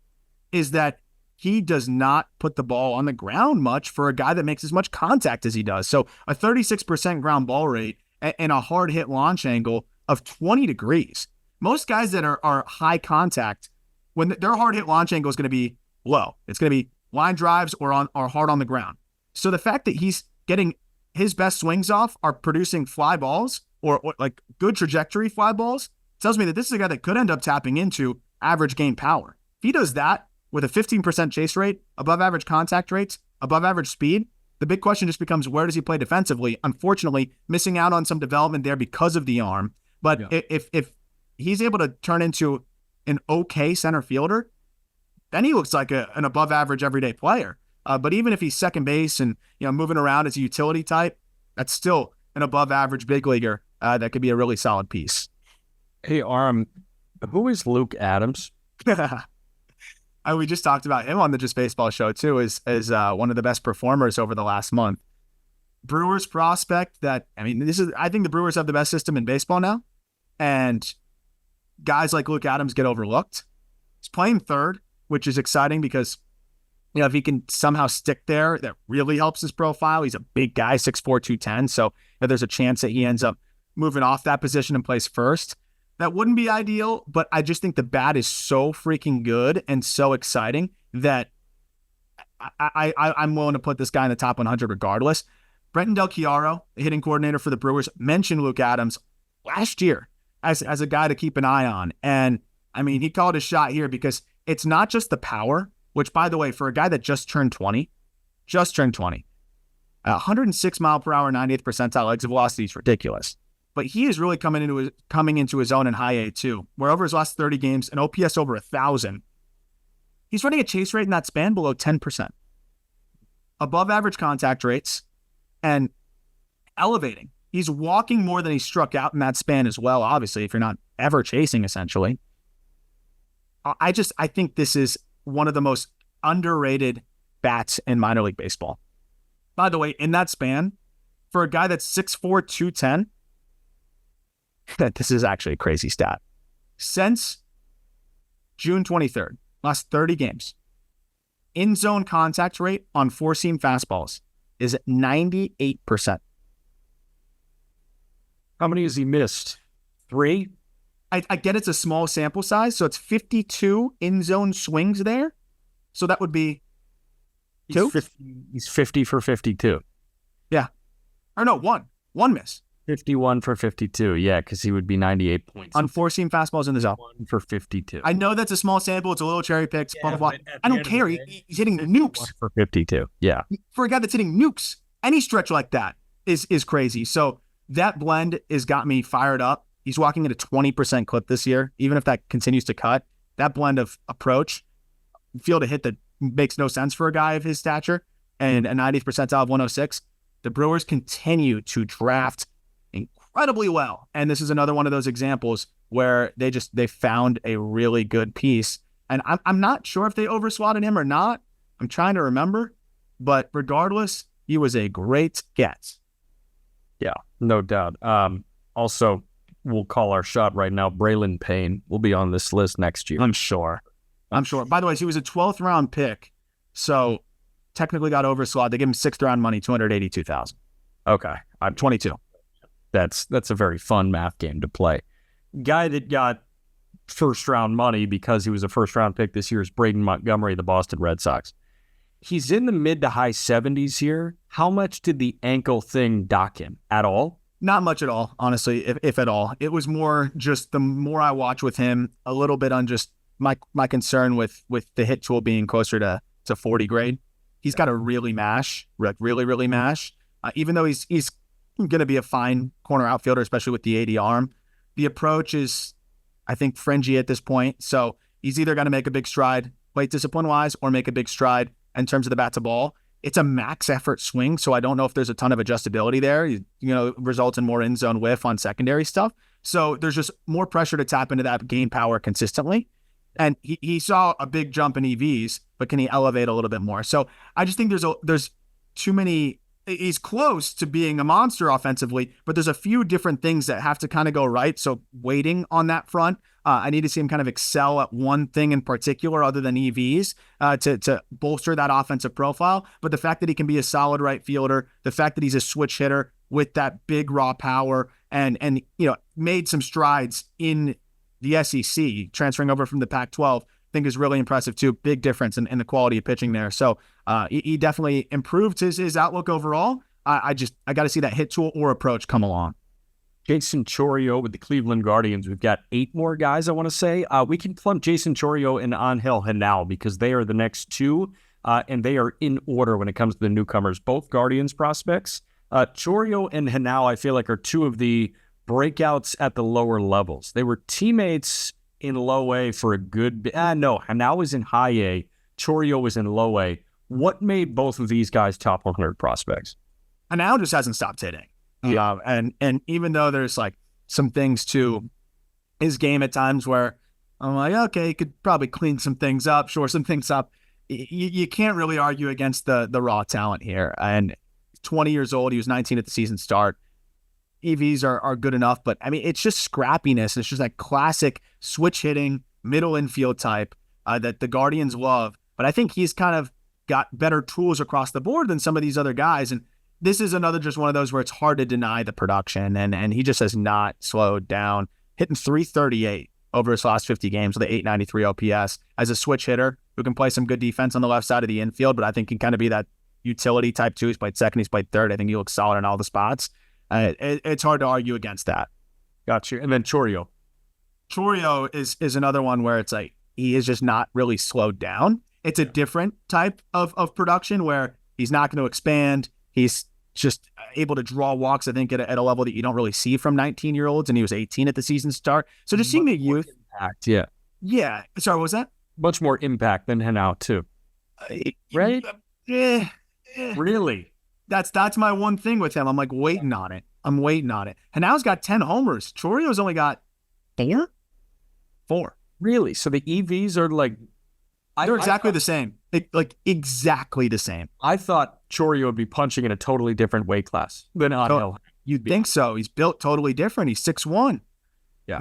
is that he does not put the ball on the ground much for a guy that makes as much contact as he does. So a 36% ground ball rate and a hard hit launch angle of 20 degrees. Most guys that are high contact, when their hard hit launch angle is going to be low. It's going to be line drives or hard on the ground. So the fact that he's getting his best swings off are producing fly balls or like good trajectory fly balls tells me that this is a guy that could end up tapping into average game power. If he does that with a 15% chase rate, above average contact rates, above average speed, the big question just becomes, where does he play defensively? Unfortunately, missing out on some development there because of the arm. But if he's able to turn into an okay center fielder, then he looks like an above average everyday player. But even if he's second base and moving around as a utility type, that's still an above average big leaguer that could be a really solid piece. Hey, Arm, who is Luke Adams? We just talked about him on the Just Baseball show too, as one of the best performers over the last month. Brewers prospect that, I think the Brewers have the best system in baseball now, and guys like Luke Adams get overlooked. He's playing third, which is exciting because, if he can somehow stick there, that really helps his profile. He's a big guy, 6'4", 210, so there's a chance that he ends up moving off that position and plays first. That wouldn't be ideal, but I just think the bat is so freaking good and so exciting that I'm willing to put this guy in the top 100 regardless. Brenton Del Chiaro, the hitting coordinator for the Brewers, mentioned Luke Adams last year as a guy to keep an eye on. And, he called his shot here because it's not just the power, which, by the way, for a guy that just turned 20, 106 mile per hour, 98th percentile exit velocity is ridiculous. But he is really coming into his own in high A too, where over his last 30 games, an OPS over 1,000. He's running a chase rate in that span below 10%. Above average contact rates and elevating. He's walking more than he struck out in that span as well, obviously, if you're not ever chasing, essentially. I think this is one of the most underrated bats in minor league baseball. By the way, in that span, for a guy that's 6'4", 210, this is actually a crazy stat. Since June 23rd, last 30 games. In-zone contact rate on four-seam fastballs is 98%. How many has he missed? 3? I get it's a small sample size, so it's 52 in-zone swings there. So that would be 2? He's 50 for 52. Yeah. Or no, 1. 1 miss. 51 for 52, yeah, because he would be 98 points. On four-seam fastballs in the zone. 1 for 52. I know that's a small sample. It's a little cherry picked. Yeah, blah, blah, blah. but I don't care. He's hitting nukes. 1 for 52, yeah. For a guy that's hitting nukes, any stretch like that is crazy. So that blend has got me fired up. He's walking at a 20% clip this year. Even if that continues to cut, that blend of approach, field to hit that makes no sense for a guy of his stature, and a 90th percentile of 106. The Brewers continue to draft incredibly well. And this is another one of those examples where they found a really good piece. And I'm not sure if they overslotted him or not. I'm trying to remember. But regardless, he was a great get. Yeah, no doubt. Also, we'll call our shot right now. Braylon Payne will be on this list next year. I'm sure. By the way, he was a 12th round pick. So technically got overslotted. They gave him 6th round money, $282,000. Okay. I'm 22. That's a very fun math game to play. Guy that got first round money because he was a first round pick this year is Braden Montgomery, the Boston Red Sox. He's in the mid to high 70s here. How much did the ankle thing dock him? At all? Not much at all, honestly, if at all. It was more just the more I watch with him, a little bit on just my concern with the hit tool being closer to 40 grade. He's got to really mash, really mash. Even though he's going to be a fine corner outfielder, especially with the 80 arm, the approach is, I think, fringy at this point. So he's either going to make a big stride plate discipline-wise or make a big stride in terms of the bat to ball. It's a max effort swing, so I don't know if there's a ton of adjustability there. Results in more in-zone whiff on secondary stuff. So there's just more pressure to tap into that gain power consistently. And he saw a big jump in EVs, but can he elevate a little bit more? So I just think there's too many. He's close to being a monster offensively, but there's a few different things that have to kind of go right. So waiting on that front, I need to see him kind of excel at one thing in particular other than EVs to bolster that offensive profile. But the fact that he can be a solid right fielder, the fact that he's a switch hitter with that big raw power and made some strides in the SEC, transferring over from the Pac-12, I think is really impressive too. Big difference in the quality of pitching there. So he definitely improved his outlook overall. I got to see that hit tool or approach come along. Jason Chourio with the Cleveland Guardians. We've got 8 more guys, I want to say. We can plump Jason Chourio and Angel Genao because they are the next 2, and they are in order when it comes to the newcomers, both Guardians prospects. Chourio and Genao, I feel like, are 2 of the breakouts at the lower levels. They were teammates in low A for a good bit. No, Genao was in high A. Chourio was in low A. What made both of these guys top 100 prospects? Genao just hasn't stopped hitting. Yeah. And even though there's like some things to his game at times where I'm like, okay, he could probably clean some things up, shore some things up. You can't really argue against the raw talent here. And 20 years old, he was 19 at the season start. EVs are good enough, but I mean, it's just scrappiness. It's just that classic switch hitting middle infield type that the Guardians love. But I think he's kind of got better tools across the board than some of these other guys. And this is another just one of those where it's hard to deny the production. And he just has not slowed down, hitting 338 over his last 50 games with an 893 OPS as a switch hitter who can play some good defense on the left side of the infield. But I think he can kind of be that utility type too. He's played second, he's played third. I think he looks solid in all the spots. It's hard to argue against that. Gotcha. And then Chourio. Chourio is another one where it's like he is just not really slowed down. It's a different type of production where he's not going to expand. He's just able to draw walks, I think, at a level that you don't really see from 19-year-olds, and he was 18 at the season start. So just seeing the youth. Impact, yeah. Yeah. Sorry, what was that? Much more impact than Genao, too. Right? Yeah. Really? That's my one thing with him. I'm like waiting on it. Genao's got 10 homers. Chourio's only got 4. Really? So the EVs are like... They're exactly the same. Exactly the same. I thought Chourio would be punching in a totally different weight class than Angel. You'd think so. He's built totally different. He's 6'1".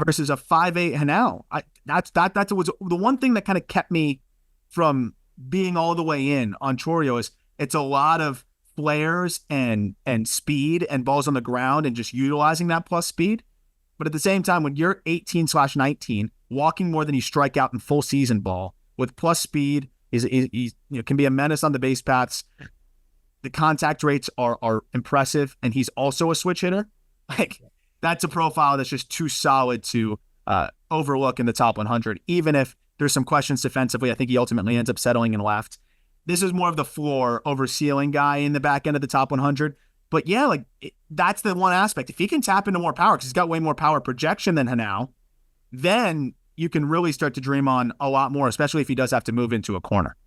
versus a 5'8" Genao. That was the one thing that kind of kept me from being all the way in on Chourio is it's a lot of flares and speed and balls on the ground and just utilizing that plus speed. But at the same time, when you're 18/19, walking more than you strike out in full season ball with plus speed, he can be a menace on the base paths. The contact rates are impressive, and he's also a switch hitter. Like, that's a profile that's just too solid to overlook in the top 100. Even if there's some questions defensively, I think he ultimately ends up settling in left. This is more of the floor over ceiling guy in the back end of the top 100. But yeah, that's the one aspect. If he can tap into more power, because he's got way more power projection than Genao, then you can really start to dream on a lot more, especially if he does have to move into a corner.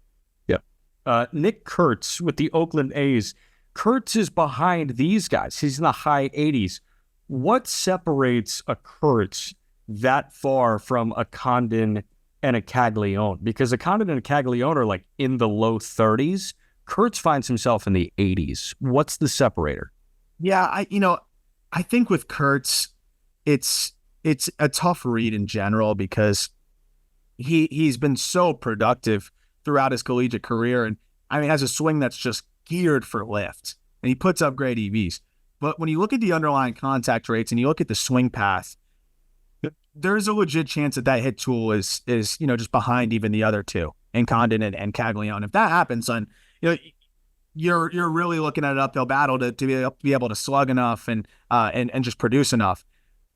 Yeah. Nick Kurtz with the Oakland A's. Kurtz is behind these guys. He's in the high 80s. What separates a Kurtz that far from a Condon and a Caglianone? Because a Condon and a Caglianone are like in the low 30s. Kurtz finds himself in the 80s. What's the separator? Yeah, I think with Kurtz, it's a tough read in general because he's been so productive throughout his collegiate career, and has a swing that's just geared for lift, and he puts up great EVs. But when you look at the underlying contact rates and you look at the swing path, there's a legit chance that hit tool is just behind even the other two, in Condon and Caglianone. If that happens, then you're really looking at an uphill battle to be able to slug enough and just produce enough.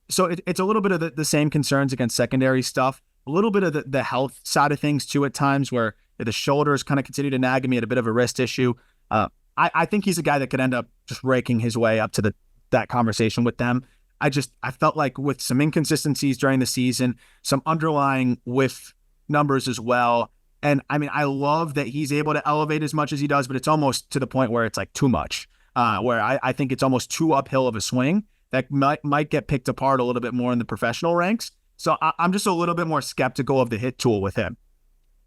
So it's a little bit of the same concerns against secondary stuff, a little bit of the health side of things too at times, where the shoulders kind of continue to nag me at a bit of a wrist issue. I think he's a guy that could end up just raking his way up to that conversation with them. I felt like with some inconsistencies during the season, some underlying whiff numbers as well. And I love that he's able to elevate as much as he does, but it's almost to the point where it's like too much, where I think it's almost too uphill of a swing that might get picked apart a little bit more in the professional ranks. So I'm just a little bit more skeptical of the hit tool with him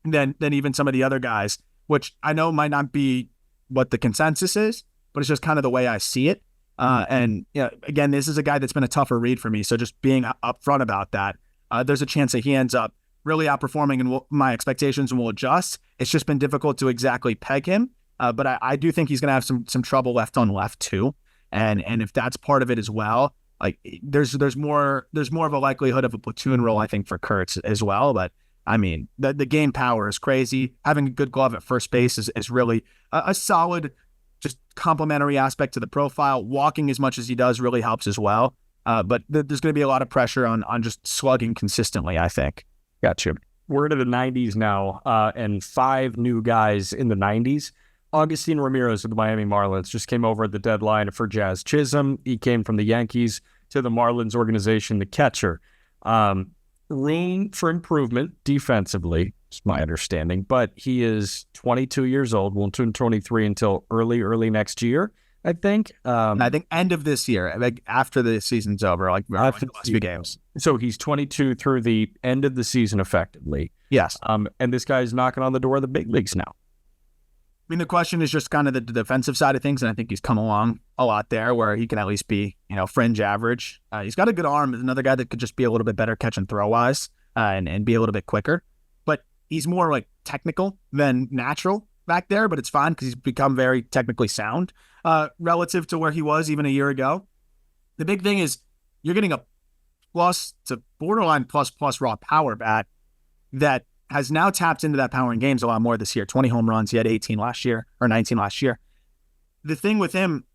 than even some of the other guys, which I know might not be what the consensus is, but it's just kind of the way I see it. And again, this is a guy that's been a tougher read for me. So just being upfront about that, there's a chance that he ends up really outperforming and my expectations and will adjust. It's just been difficult to exactly peg him. But I do think he's going to have some trouble left on left too. And if that's part of it as well, like there's more of a likelihood of a platoon role, I think, for Kurtz as well. But the game power is crazy. Having a good glove at first base is really a solid, just complementary aspect to the profile. Walking as much as he does really helps as well. But there's going to be a lot of pressure on just slugging consistently, I think. Gotcha. We're into the 90s now, and 5 new guys in the 90s. Agustin Ramirez of the Miami Marlins just came over at the deadline for Jazz Chisholm. He came from the Yankees to the Marlins organization, the catcher. Room for improvement defensively, is my understanding, but he is 22 years old, won't turn 23 until early next year, I think. I think end of this year, like after the season's over, like after the last few games. So he's 22 through the end of the season, effectively. Yes. And this guy's knocking on the door of the big leagues now. The question is just kind of the defensive side of things, and I think he's come along a lot there where he can at least be, fringe average. He's got a good arm. Another guy that could just be a little bit better catch and throw wise and be a little bit quicker. But he's more like technical than natural back there, but it's fine because he's become very technically sound relative to where he was even a year ago. The big thing is you're getting a plus to borderline plus raw power bat that has now tapped into that power in games a lot more this year. 20 home runs. He had 18 last year or 19 last year. The thing with him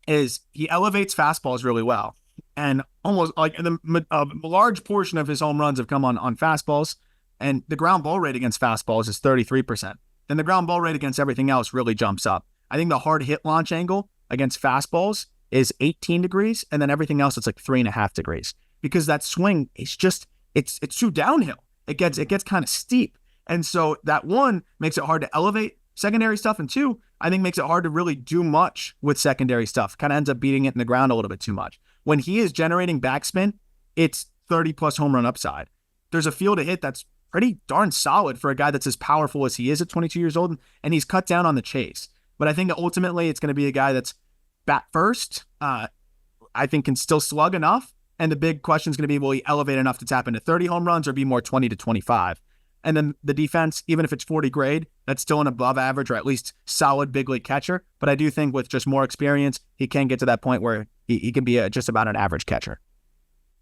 is he elevates fastballs really well. And almost like a large portion of his home runs have come on fastballs. And the ground ball rate against fastballs is 33%. Then the ground ball rate against everything else really jumps up. I think the hard hit launch angle against fastballs is 18 degrees. And then everything else, it's like 3.5 degrees. Because that swing is just, it's too downhill. It gets kind of steep. And so that one makes it hard to elevate secondary stuff. And two, I think makes it hard to really do much with secondary stuff. Kind of ends up beating it in the ground a little bit too much. When he is generating backspin, it's 30 plus home run upside. There's a feel to hit that's pretty darn solid for a guy that's as powerful as he is at 22 years old. And he's cut down on the chase. But I think ultimately it's going to be a guy that's bat first. I think can still slug enough. And the big question is going to be, will he elevate enough to tap into 30 home runs or be more 20 to 25? And then the defense, even if it's 40 grade, that's still an above average or at least solid big league catcher. But I do think with just more experience, he can get to that point where he can be just about an average catcher.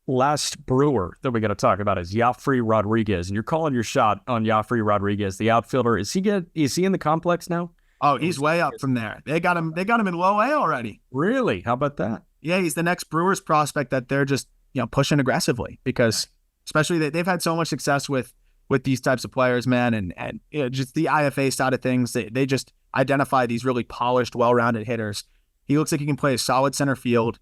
Last Brewer that we got to talk about is Yophery Rodriguez. And you're calling your shot on Yophery Rodriguez, the outfielder. Is he in the complex now? Oh, he's way up from there. They got him in low A already. Really? How about that? Yeah, he's the next Brewers prospect that they're just, pushing aggressively, because especially they've had so much success with these types of players, man, and just the IFA side of things. They just identify these really polished, well-rounded hitters. He looks like he can play a solid center field.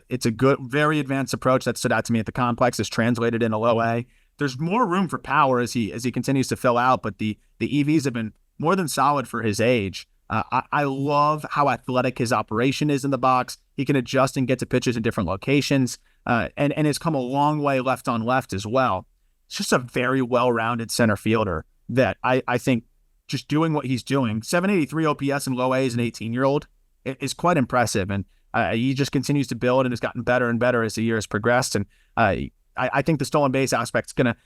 It's a good, very advanced approach that stood out to me at the complex. Is translated into low A. There's more room for power as he continues to fill out, but the EVs have been more than solid for his age. I love how athletic his operation is in the box. He can adjust and get to pitches in different locations, and has come a long way left on left as well. It's just a very well-rounded center fielder that I think just doing what he's doing, 783 OPS in low A as an 18-year-old is quite impressive. And he just continues to build and has gotten better and better as the year has progressed. And I think the stolen base aspect is going to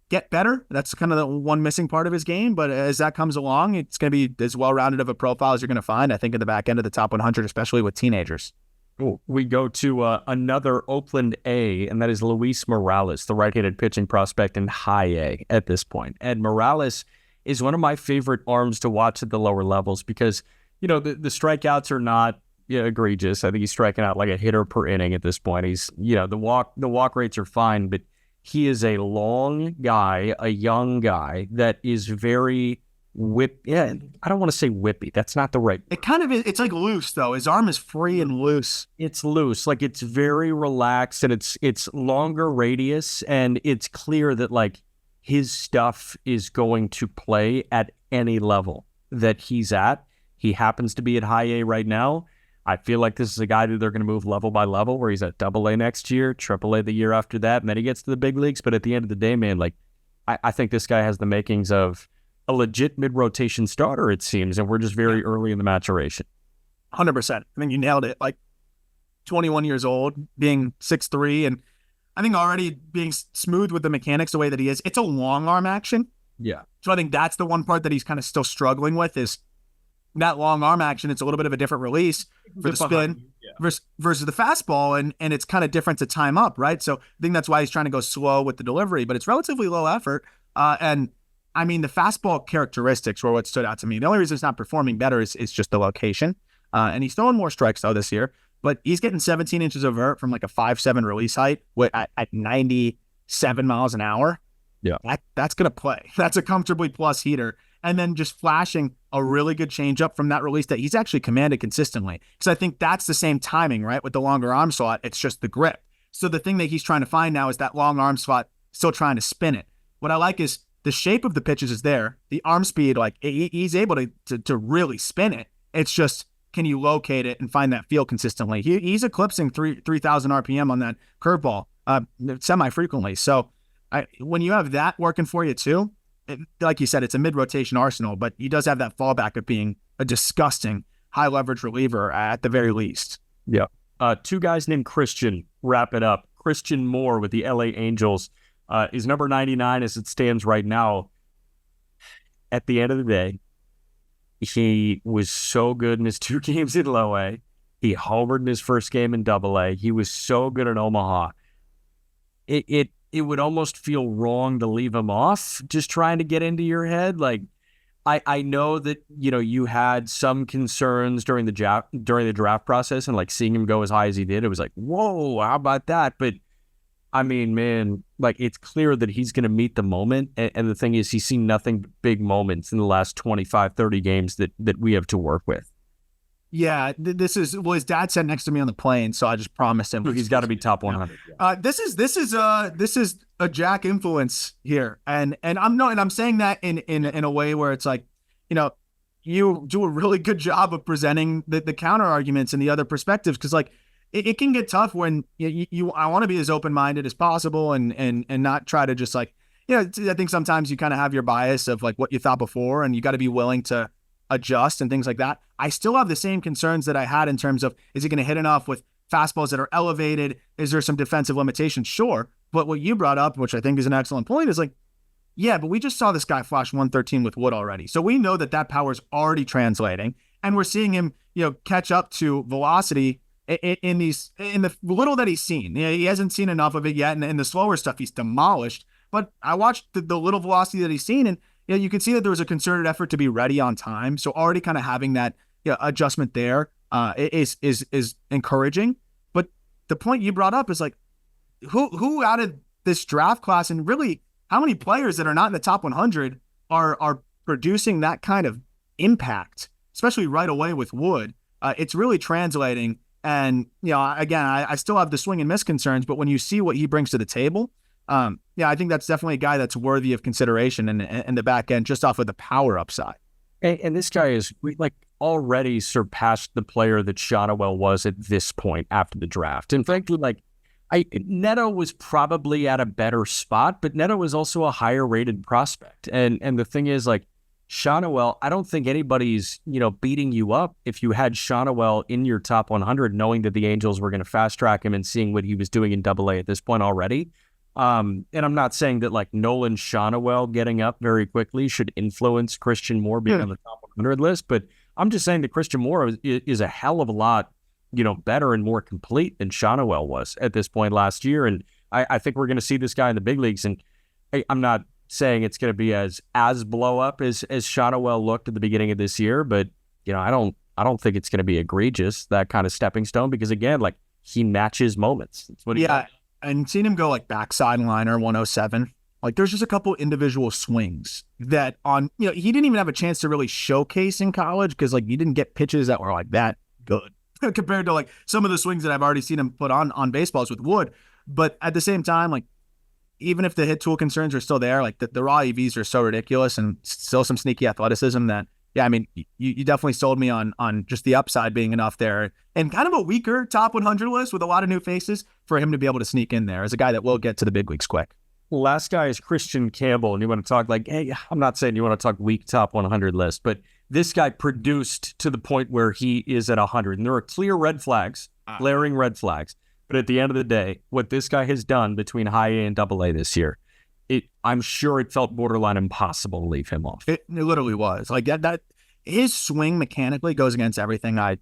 get better. That's kind of the one missing part of his game. But as that comes along, it's going to be as well-rounded of a profile as you're going to find, I think, in the back end of the top 100, especially with teenagers. Cool. We go to another Oakland A, and that is Luis Morales, the right-handed pitching prospect in high A at this point. And Morales is one of my favorite arms to watch at the lower levels because, the strikeouts are not egregious. I think he's striking out like a hitter per inning at this point. He's, the walk rates are fine, but he is a long guy, a young guy that is very I don't want to say whippy. That's not the right. It kind of is. It's like loose though. His arm is free and loose. It's loose. Like it's very relaxed and it's longer radius, and it's clear that like his stuff is going to play at any level that he's at. He happens to be at high A right now. I feel like this is a guy that they're going to move level by level, where he's at double A next year, triple A the year after that, and then he gets to the big leagues. But at the end of the day, man, like I think this guy has the makings of a legit mid-rotation starter, it seems, and we're just very early in the maturation. 100%. I think you nailed it. Like 21 years old, being 6'3", and I think already being smooth with the mechanics the way that he is. It's a long arm action. Yeah. So I think that's the one part that he's kind of still struggling with is that long arm action. It's a little bit of a different release for the spin versus the fastball, and it's kind of different to time up, right? So I think that's why he's trying to go slow with the delivery, but it's relatively low effort. And I mean, the fastball characteristics were what stood out to me. The only reason it's not performing better is just the location. And he's throwing more strikes, though, this year. But he's getting 17 inches of vert from like a 5'7" release height at 97 miles an hour. Yeah. That's going to play. That's a comfortably plus heater. And then just flashing a really good changeup from that release that he's actually commanded consistently. Because I think that's the same timing, right? With the longer arm slot, it's just the grip. So the thing that he's trying to find now is that long arm slot, still trying to spin it. What I like is the shape of the pitches is there. The arm speed, like he's able to really spin it. It's just, can you locate it and find that feel consistently? He's eclipsing 3,000 RPM on that curveball semi-frequently. So when you have that working for you too, like you said, it's a mid-rotation arsenal, but he does have that fallback of being a disgusting high-leverage reliever at the very least. Yeah. Two guys named Kristian wrap it up. Kristian Moore with the LA Angels is number 99 as it stands right now. At the end of the day, he was so good in his 2 games in low A. He homered in his first game in double A. He was so good in Omaha. It would almost feel wrong to leave him off, just trying to get into your head. Like, I know that, you had some concerns during the draft process, and like seeing him go as high as he did, it was like, whoa, how about that? But I mean, man, like it's clear that he's going to meet the moment. And the thing is, he's seen nothing but big moments in the last 25, 30 games that we have to work with. Yeah, his dad sat next to me on the plane, so I just promised him he's got to be top 100. This is a Jack influence here, and I'm saying that in a way where it's like, you do a really good job of presenting the counter arguments and the other perspectives, because like it can get tough when I want to be as open-minded as possible and not try to just like, I think sometimes you kind of have your bias of like what you thought before, and you got to be willing to adjust and things like that. I still have the same concerns that I had in terms of, is he going to hit enough with fastballs that are elevated? Is there some defensive limitations? Sure. But what you brought up, which I think is an excellent point, is like, yeah, but we just saw this guy flash 113 with Wood already. So we know that power is already translating, and we're seeing him, catch up to velocity in the little that he's seen. He hasn't seen enough of it yet, and in the slower stuff, he's demolished. But I watched the little velocity that he's seen, and you can see that there was a concerted effort to be ready on time. So already kind of having that adjustment there is encouraging. But the point you brought up is like, who out of this draft class, and really how many players that are not in the top 100 are producing that kind of impact, especially right away with Wood? It's really translating. And, again, I still have the swing and miss concerns, but when you see what he brings to the table, I think that's definitely a guy that's worthy of consideration in the back end, just off of the power upside. And this guy is already surpassed the player that Shotwell was at this point after the draft. And frankly, Neto was probably at a better spot, but Neto was also a higher rated prospect. And the thing is, Shotwell, I don't think anybody's, beating you up if you had Shotwell in your top 100, knowing that the Angels were going to fast track him and seeing what he was doing in Double-A at this point already. And I'm not saying that Nolan Shotwell getting up very quickly should influence Christian Moore being on the top 100 list, but I'm just saying that Christian Moore is a hell of a lot, better and more complete than Shotwell was at this point last year. And I think we're going to see this guy in the big leagues. And I'm not saying it's going to be as blow up as Shotwell looked at the beginning of this year, but I don't think it's going to be egregious, that kind of stepping stone, because again, he matches moments. That's what he does. And seeing him go backside liner 107, there's just a couple individual swings that he didn't even have a chance to really showcase in college, because he didn't get pitches that were that good compared to some of the swings that I've already seen him put on baseballs with Wood. But at the same time, even if the hit tool concerns are still there, the raw EVs are so ridiculous, and still some sneaky athleticism that, you definitely sold me on just the upside being enough there, and kind of a weaker top 100 list with a lot of new faces for him to be able to sneak in there as a guy that will get to the big leagues quick. Last guy is Kristian Campbell, and you want to talk hey, I'm not saying you want to talk weak top 100 list, but this guy produced to the point where he is at 100, and there are clear red flags, glaring red flags. But at the end of the day, what this guy has done between high A and Double-A this year, I'm sure it felt borderline impossible to leave him off. It literally was. That his swing mechanically goes against everything I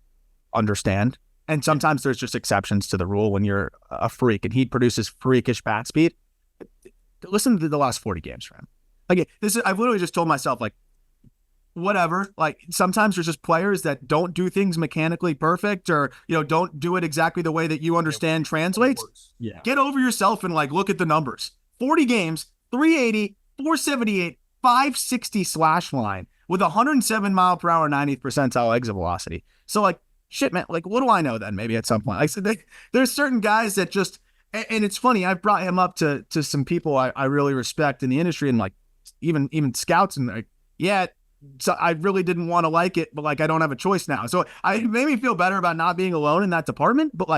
understand. And sometimes there's just exceptions to the rule when you're a freak, and he produces freakish bat speed. Listen to the last 40 games for him. I've literally just told myself, whatever. Sometimes there's just players that don't do things mechanically perfect, or don't do it exactly the way that you understand translates. Yeah. Get over yourself and look at the numbers. 40 games, 380, 478, 560 slash line with 107 mile per hour 90th percentile exit velocity. So shit, man. What do I know then? Maybe at some point, there's certain guys that just, and it's funny. I've brought him up to some people I really respect in the industry, and even scouts, and so I really didn't want to like it, but I don't have a choice now. So it made me feel better about not being alone in that department. But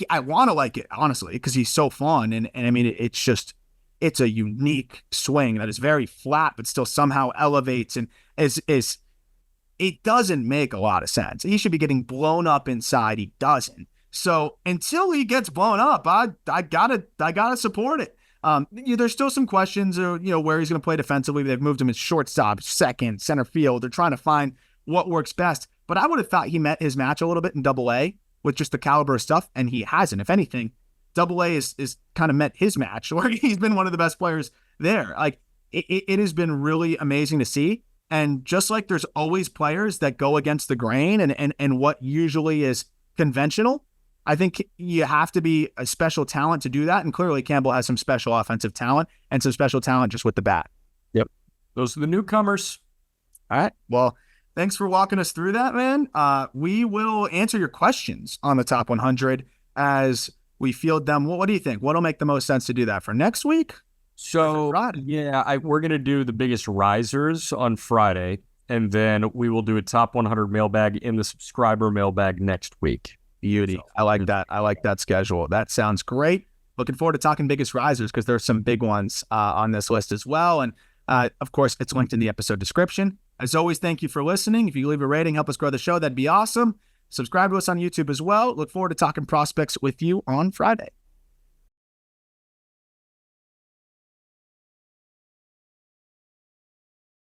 I want to like it, honestly, because he's so fun. And I mean, it's a unique swing that is very flat, but still somehow elevates, and it doesn't make a lot of sense. He should be getting blown up inside. He doesn't. So until he gets blown up, I gotta support it. There's still some questions, where he's going to play defensively. They've moved him as shortstop, second, center field. They're trying to find what works best. But I would have thought he met his match a little bit in Double-A with just the caliber of stuff, and he hasn't. If anything, Double-A is kind of met his match, where he's been one of the best players there. It has been really amazing to see. And just there's always players that go against the grain and what usually is conventional, I think you have to be a special talent to do that. And clearly Campbell has some special offensive talent and some special talent just with the bat. Yep. Those are the newcomers. All right. Well, thanks for walking us through that, man. We will answer your questions on the top 100 as we field them. What do you think? What'll make the most sense to do that for next week? So, we're going to do the biggest risers on Friday, and then we will do a top 100 mailbag in the subscriber mailbag next week. Beauty. I like that. I like that schedule. That sounds great. Looking forward to talking biggest risers, because there's some big ones on this list as well. And of course, it's linked in the episode description. As always, thank you for listening. If you leave a rating, help us grow the show, that'd be awesome. Subscribe to us on YouTube as well. Look forward to talking prospects with you on Friday.